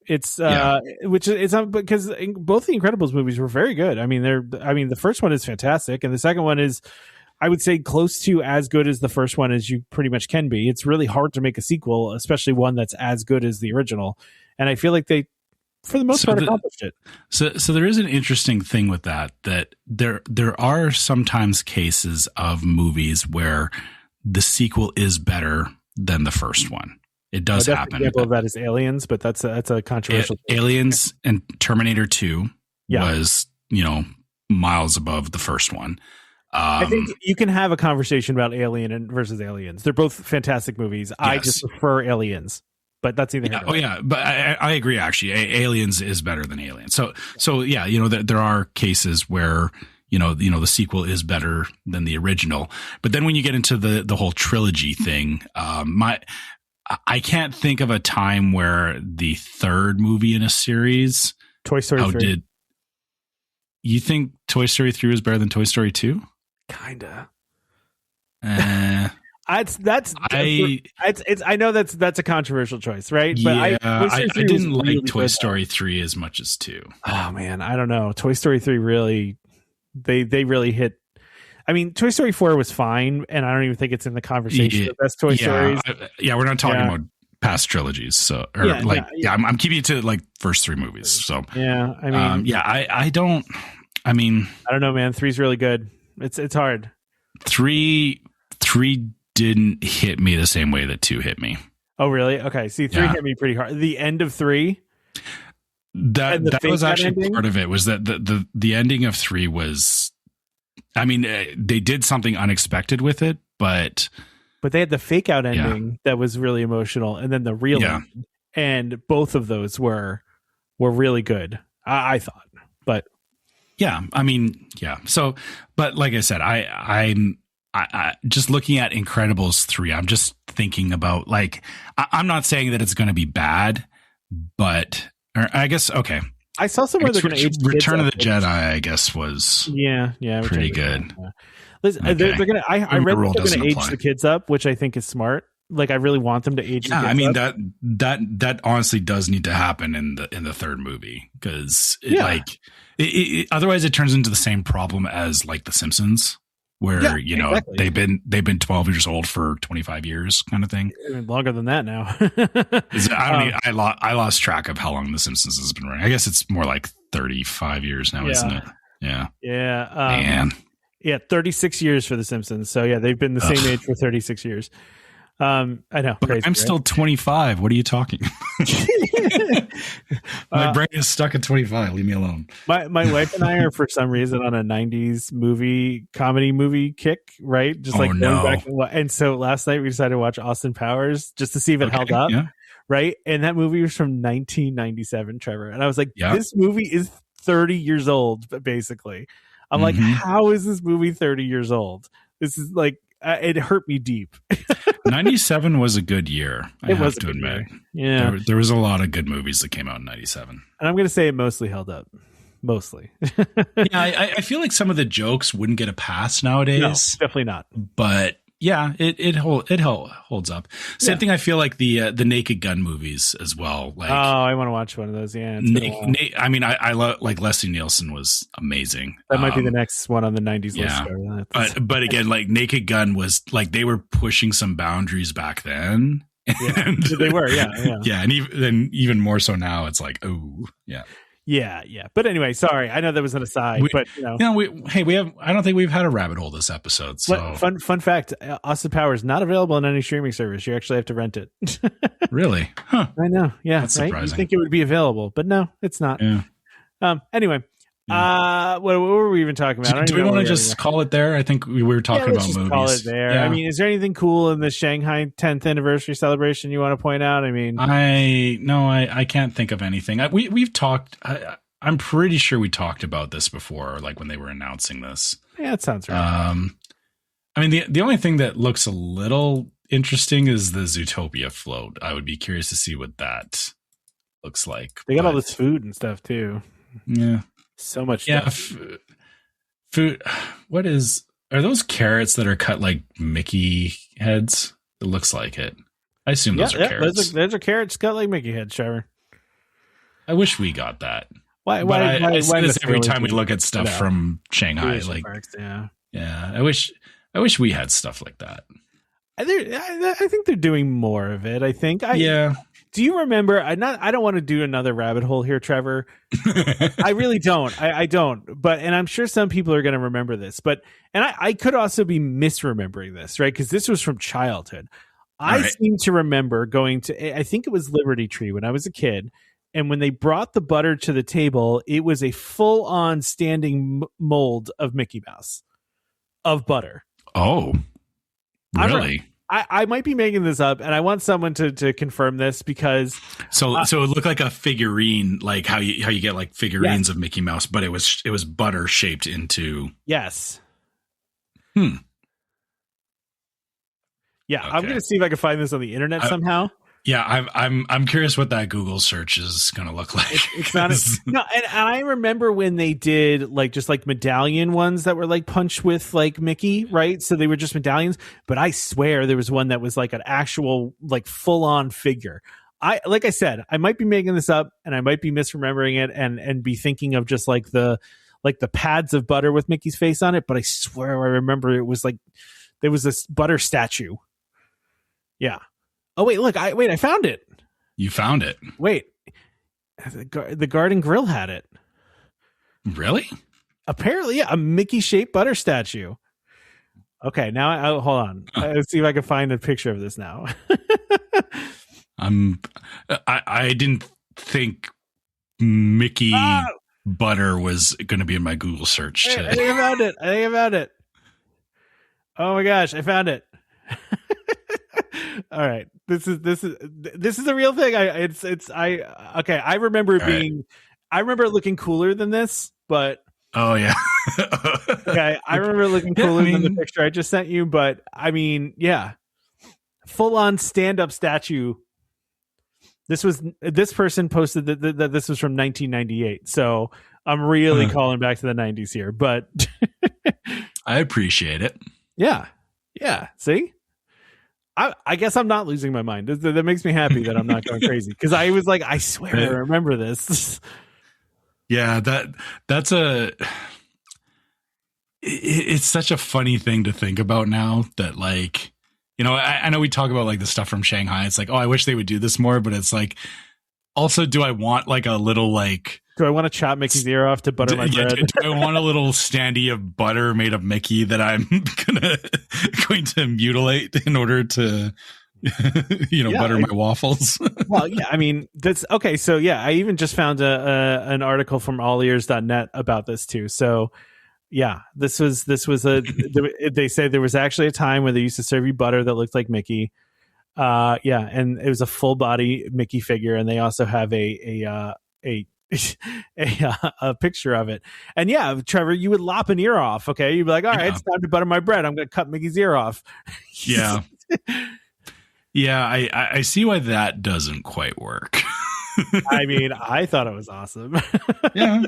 it's which is because both the Incredibles movies were very good. I mean, the first one is fantastic, and the second one is, I would say, close to as good as the first one as you pretty much can be. It's really hard to make a sequel, especially one that's as good as the original. And I feel like they, for the most part, accomplished it. So there is an interesting thing with that there are sometimes cases of movies where the sequel is better than the first one. It does happen. An example of that is Aliens, but that's a controversial. Aliens and Terminator 2 was, miles above the first one. I think you can have a conversation about Alien versus Aliens. They're both fantastic movies. Yes. I just prefer Aliens, but that's either. Yeah. But I agree. Actually, Aliens is better than Aliens. So yeah, there are cases where the sequel is better than the original. But then when you get into the whole trilogy thing, I can't think of a time where the third movie in a series, Toy Story 3. You think Toy Story 3 was better than Toy Story 2? Kinda. I know that's a controversial choice, right? But I didn't like Toy Story 3 as much as 2. Oh man, I don't know. Toy Story 3 really, they really hit. I mean, Toy Story 4 was fine, and I don't even think it's in the conversation of best Toy Stories. We're not talking about past trilogies, so I'm keeping it to like first 3 movies. So I mean, I don't. I mean, I don't know, man. 3's really good. It's hard. 3 didn't hit me the same way that 2 hit me. Oh, really? Okay. See, 3 hit me pretty hard. The end of 3. That was actually part of it. Was that the ending of 3 was. I mean, they did something unexpected with it, but they had the fake out ending that was really emotional, and then the real ending, and both of those were really good. I thought, but I mean, So, but like I said, I'm just looking at Incredibles 3. I'm just thinking about like I'm not saying that it's going to be bad, but I guess okay. I saw somewhere they're going to age Return of the Jedi, I guess, was pretty good. Listen, they're going to. I read that they're going to age the kids up, which I think is smart. Like, I really want them to age. Yeah, I mean that honestly does need to happen in the third movie because otherwise it turns into the same problem as like The Simpsons, where exactly. they've been 12 years old for 25 years, kind of thing. Longer than that now. I lost track of how long The Simpsons has been running. I guess it's more like 35 years now, isn't it? Yeah. Yeah. Man. Yeah, 36 years for The Simpsons. So yeah, they've been the same age for 36 years. I know. But Crazy, I'm right? still 25. What are you talking? My brain is stuck at 25. Leave me alone. My wife and I are for some reason on a 90s comedy movie kick, right? Just like going back and so last night we decided to watch Austin Powers just to see if it held up. Yeah. Right? And that movie was from 1997, Trevor. And I was like, Yeah. this movie is 30 years old, basically. I'm like, how is this movie 30 years old? This is like, it hurt me deep. 97 was a good year. I have to admit. Yeah. There was a lot of good movies that came out in 97. And I'm going to say it mostly held up. Mostly. Yeah, I feel like some of the jokes wouldn't get a pass nowadays. No, definitely not. But yeah, it holds up. Same thing. I feel like the Naked Gun movies as well. Like, I want to watch one of those. Yeah, I mean, I love, like, Leslie Nielsen was amazing. That might be the next one on the 90s list. But again, like, Naked Gun was like, they were pushing some boundaries back then. Yeah, they were. Yeah. Yeah, and even more so now. It's like, oh, yeah. Yeah. But anyway, sorry. I know that was an aside, but I don't think we've had a rabbit hole this episode. So fun fact: Austin Powers not available on any streaming service. You actually have to rent it. Really? Huh. I know. Yeah. That's right. surprising. You think it would be available, but no, it's not. Yeah. Anyway. What were we even talking about? Do we want to just call it there? I think we were talking about movies. Call it there. Yeah. I mean, is there anything cool in the Shanghai 10th anniversary celebration you want to point out? I mean, I can't think of anything. We've talked. I'm pretty sure we talked about this before, like when they were announcing this. Yeah, it sounds right. I mean, the only thing that looks a little interesting is the Zootopia float. I would be curious to see what that looks like. They got all this food and stuff too. Yeah. So much stuff. Food. Are those carrots that are cut like Mickey heads? It looks like it. I assume those are carrots. Those are carrots cut like Mickey heads, Trevor. I wish we got that. Why I say this every time we look at stuff from Shanghai. Like, parks, yeah. I wish we had stuff like that. I think they're doing more of it. I think. Do you remember? I don't want to do another rabbit hole here, Trevor. I really don't. I don't. And I'm sure some people are going to remember this. And I could also be misremembering this, right? Because this was from childhood. I seem to remember going to. I think it was Liberty Tree when I was a kid. And when they brought the butter to the table, it was a full-on standing mold of Mickey Mouse of butter. Oh, really? I might be making this up, and I want someone to confirm this because so it looked like a figurine, like how you get like figurines of Mickey Mouse, but it was butter shaped into. Yes. Yeah, okay. I'm gonna see if I can find this on the internet somehow. Yeah, I'm curious what that Google search is going to look like. It's not no, and I remember when they did like just like medallion ones that were like punched with like Mickey, right? So they were just medallions, but I swear there was one that was like an actual like full on figure. Like I said, I might be making this up and I might be misremembering it and be thinking of just like the pads of butter with Mickey's face on it, but I swear I remember it was like there was this butter statue. Yeah. Oh, wait, look, I found it. You found it? Wait, the Garden Grill had it. Really? Apparently, yeah, a Mickey-shaped butter statue. Okay, now, hold on. Let's see if I can find a picture of this now. I didn't think Mickey butter was going to be in my Google search today. I think I found it. Oh my gosh, I found it. All right, this is a real thing. I remember I remember it looking cooler than this, but oh yeah, okay, I remember it looking cooler than the picture I just sent you. But I mean, yeah, full on stand up statue. This person posted that this was from 1998, so I'm really calling back to the 90s here. But I appreciate it. Yeah. See. I guess I'm not losing my mind. That makes me happy that I'm not going crazy because I was like, I swear I remember this. Yeah, it's such a funny thing to think about now that, like, you know, I know we talk about like the stuff from Shanghai. It's like, oh, I wish they would do this more, but it's like, also, do I want like a little like? Do I want to chop Mickey's ear off to butter my bread? Do I want a little standee of butter made of Mickey that I'm going to mutilate in order to butter my waffles. Well, yeah, I mean, that's okay. So yeah, I even just found an article from allears.net about this too. So yeah, this was they say there was actually a time where they used to serve you butter that looked like Mickey. Yeah, and it was a full body Mickey figure, and they also have a picture of it. And yeah, Trevor, you would lop an ear off. Okay, you'd be like, all right, it's time to butter my bread. I'm going to cut Mickey's ear off. Yeah. Yeah, I see why that doesn't quite work. I mean, I thought it was awesome. Yeah,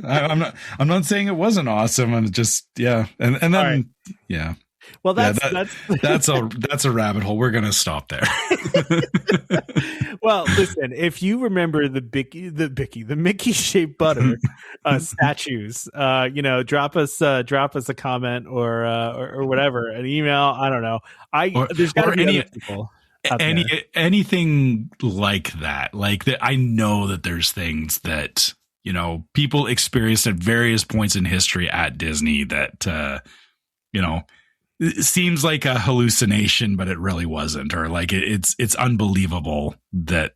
I'm not saying it wasn't awesome. And just and then right. Yeah. Well, that's a rabbit hole. We're gonna stop there. Well, listen, if you remember the Mickey shaped butter statues, drop us a comment or whatever, an email. I don't know. There's got to be other people. Anything like that, I know that there's things that people experienced at various points in history at Disney that it seems like a hallucination, but it really wasn't, or like it's unbelievable that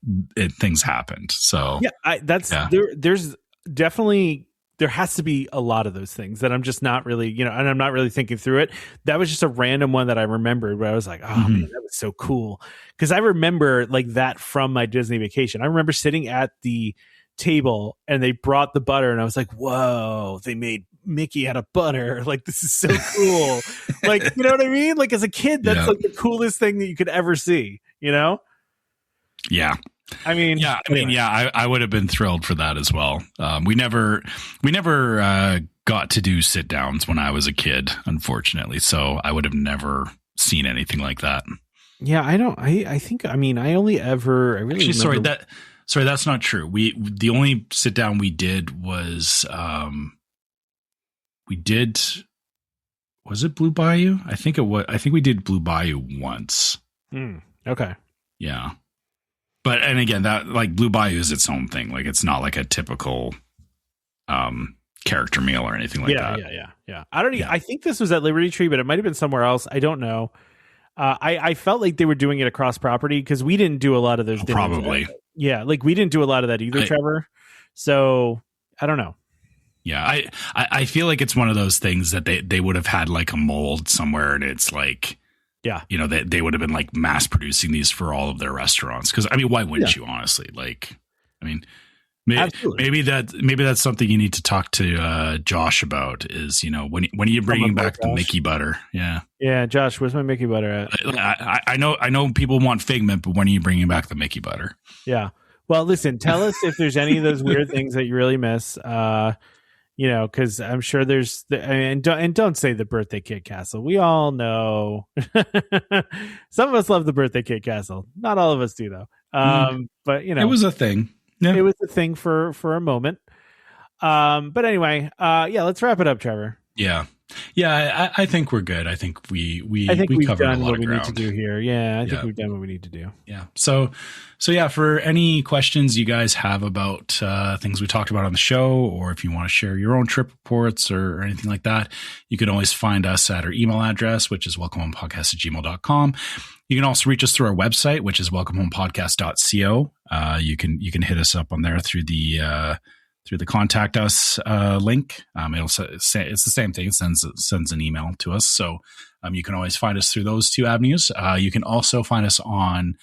things happened. So there's definitely. There has to be a lot of those things that I'm just not really, and I'm not really thinking through it. That was just a random one that I remembered where I was like, oh man, that was so cool. Cause I remember like that from my Disney vacation. I remember sitting at the table and they brought the butter and I was like, whoa, they made Mickey out of butter. Like, this is so cool. Like, you know what I mean? Like as a kid, that's like the coolest thing that you could ever see, Yeah. I mean, I would have been thrilled for that as well. We never got to do sit downs when I was a kid, unfortunately. So I would have never seen anything like that. Yeah, I only ever, actually, sorry, that's not true. The only sit down we did was, was it Blue Bayou? I think we did Blue Bayou once. Okay. Yeah. But, and again, that like Blue Bayou is its own thing. Like it's not like a typical character meal or anything like that. Yeah. I don't even, I think this was at Liberty Tree, but it might have been somewhere else. I don't know. I felt like they were doing it across property because we didn't do a lot of those. Probably. Yeah. Like we didn't do a lot of that either, Trevor. So I don't know. Yeah. I feel like it's one of those things that they would have had like a mold somewhere and it's like, yeah, they would have been like mass producing these for all of their restaurants. Because I mean, why wouldn't you honestly? Like, I mean, maybe that's something you need to talk to Josh about. Is when are you bringing back the Mickey butter? Yeah, Josh, where's my Mickey butter at? I know people want Figment, but when are you bringing back the Mickey butter? Yeah. Well, listen, tell us if there's any of those weird things that you really miss. Because I'm sure there's and don't say the birthday cake castle. We all know. Some of us love the birthday cake castle. Not all of us do though. But it was a thing. Yeah. It was a thing for a moment. But anyway, let's wrap it up, Trevor. Yeah, I think we're good. I think we've done what we need to do here. Yeah, I think we've done what we need to do. Yeah. So yeah, for any questions you guys have about things we talked about on the show, or if you want to share your own trip reports or anything like that, you can always find us at our email address, which is welcomehomepodcast@gmail.com. You can also reach us through our website, which is welcomehomepodcast.co. You can hit us up on there through the contact us link. It'll say it's the same thing. It sends an email to us. So you can always find us through those two avenues. You can also find us on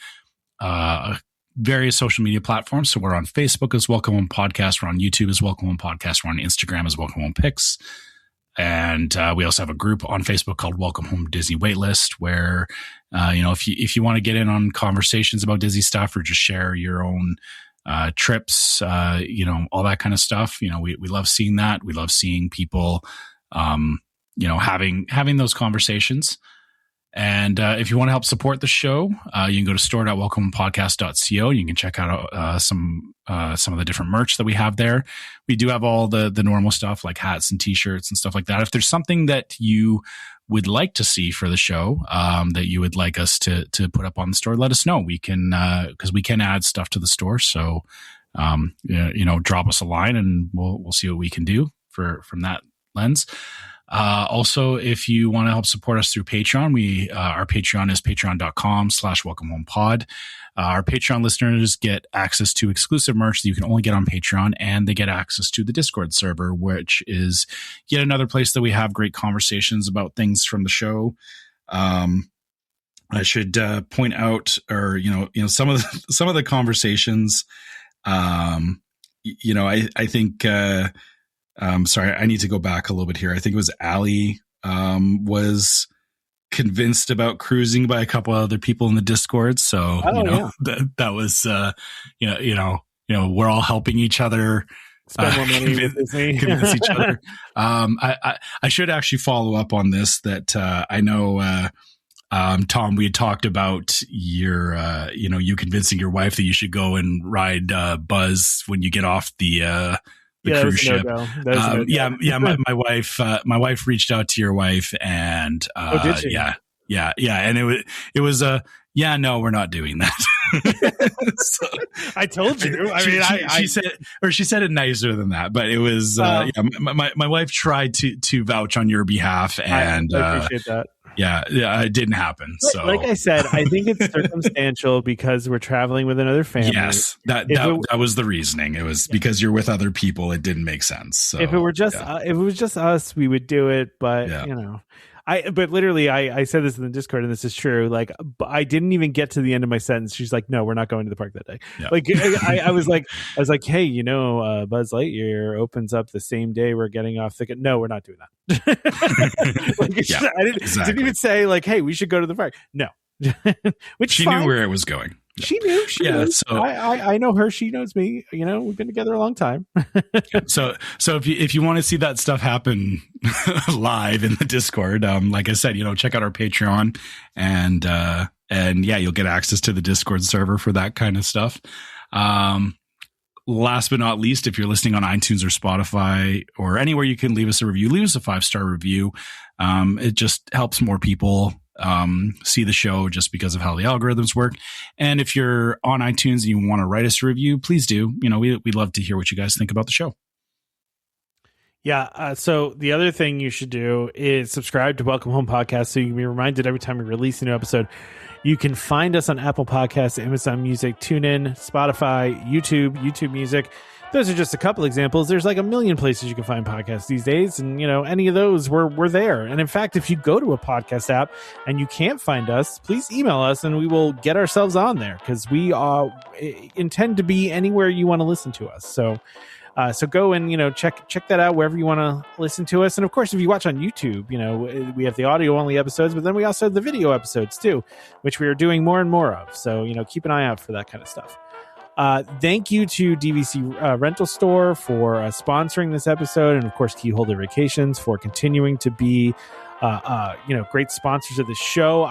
various social media platforms. So we're on Facebook as Welcome Home Podcast. We're on YouTube as Welcome Home Podcast. We're on Instagram as Welcome Home Pics. And we also have a group on Facebook called Welcome Home Disney Waitlist, where if you want to get in on conversations about Disney stuff or just share your own trips, all that kind of stuff. We love seeing that. We love seeing people, having those conversations. And if you want to help support the show, you can go to store.welcomepodcast.co. You can check out some of the different merch that we have there. We do have all the normal stuff like hats and t-shirts and stuff like that. If there's something that you would like to see for the show, that you would like us to put up on the store, let us know. We can, because we can add stuff to the store. So, drop us a line and we'll see what we can do from that lens. Also, if you want to help support us through Patreon, our Patreon is patreon.com/welcomehomepod. Our Patreon listeners get access to exclusive merch that you can only get on Patreon, and they get access to the Discord server, which is yet another place that we have great conversations about things from the show. I should point out, or some of the conversations. I think. Sorry, I need to go back a little bit here. I think it was Allie was convinced about cruising by a couple other people in the Discord. So that was we're all helping each other. Spend more money with Disney. Convince each other. I should actually follow up on this. That I know. Tom, we had talked about your, you convincing your wife that you should go and ride Buzz when you get off the cruise ship. My wife reached out to your wife, and did she? yeah, and it was no, we're not doing that. So, I told you. She said it nicer than that, but it was my wife tried to vouch on your behalf, and I appreciate that. Yeah, it didn't happen. So, like I said, I think it's circumstantial because we're traveling with another family. Yes, that was the reasoning. It was because you're with other people. It didn't make sense. So, if it were just us, we would do it. But but literally, I said this in the Discord, and this is true. Like, I didn't even get to the end of my sentence. She's like, "No, we're not going to the park that day." Yeah. Like, I was like, "Hey, Buzz Lightyear opens up the same day we're getting off the." No, we're not doing that. I didn't even say like, "Hey, we should go to the park." No, which she knew where it was going. She knew. So I know her. She knows me. We've been together a long time. So if you want to see that stuff happen live in the Discord, like I said, check out our Patreon, and you'll get access to the Discord server for that kind of stuff. Last but not least, if you're listening on iTunes or Spotify or anywhere you can leave us a review, leave us a 5-star review. It just helps more people see the show just because of how the algorithms work. And if you're on iTunes and you want to write us a review, please do. We'd love to hear what you guys think about the show. Yeah. So the other thing you should do is subscribe to Welcome Home Podcast so you can be reminded every time we release a new episode. You can find us on Apple Podcasts, Amazon Music, TuneIn, Spotify, YouTube Music. Those are just a couple examples. There's like a million places you can find podcasts these days. And, any of those, we're there. And in fact, if you go to a podcast app and you can't find us, please email us and we will get ourselves on there because we intend to be anywhere you want to listen to us. So go and, check that out wherever you want to listen to us. And of course, if you watch on YouTube, we have the audio only episodes, but then we also have the video episodes too, which we are doing more and more of. So, keep an eye out for that kind of stuff. Thank you to DVC Rental Store for sponsoring this episode, and of course Keyholder Vacations for continuing to be great sponsors of the show.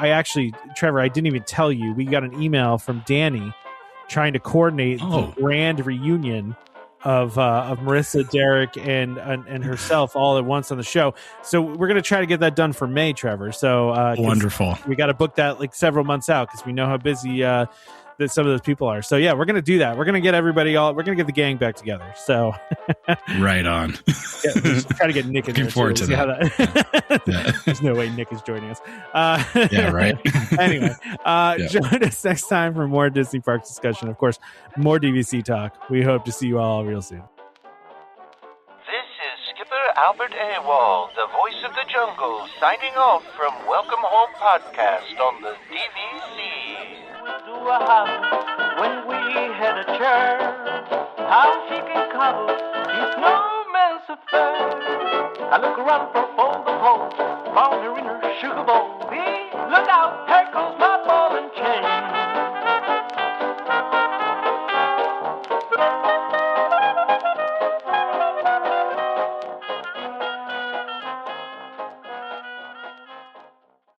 Trevor, I didn't even tell you, we got an email from Danny trying to coordinate the grand reunion of Marissa, Derek, and herself all at once on the show. So we're going to try to get that done for May, Trevor. So wonderful. We got to book that like several months out because we know how busy that some of those people are. So yeah, we're going to do that. We're going to get everybody we're going to get the gang back together. So right on. Try to get Nick in there. Looking forward to that. Yeah. There's no way Nick is joining us. Yeah, right. Anyway, join us next time for more Disney Parks discussion. Of course, more DVC talk. We hope to see you all real soon. This is Skipper Albert Awol, the voice of the jungle, signing off from Welcome Home Podcast on the DVC. To a house when we had a church, how she can cuddle, it's no man's affair. I look around for fold of hope, found her in her sugar bowl. Hey, look out, here comes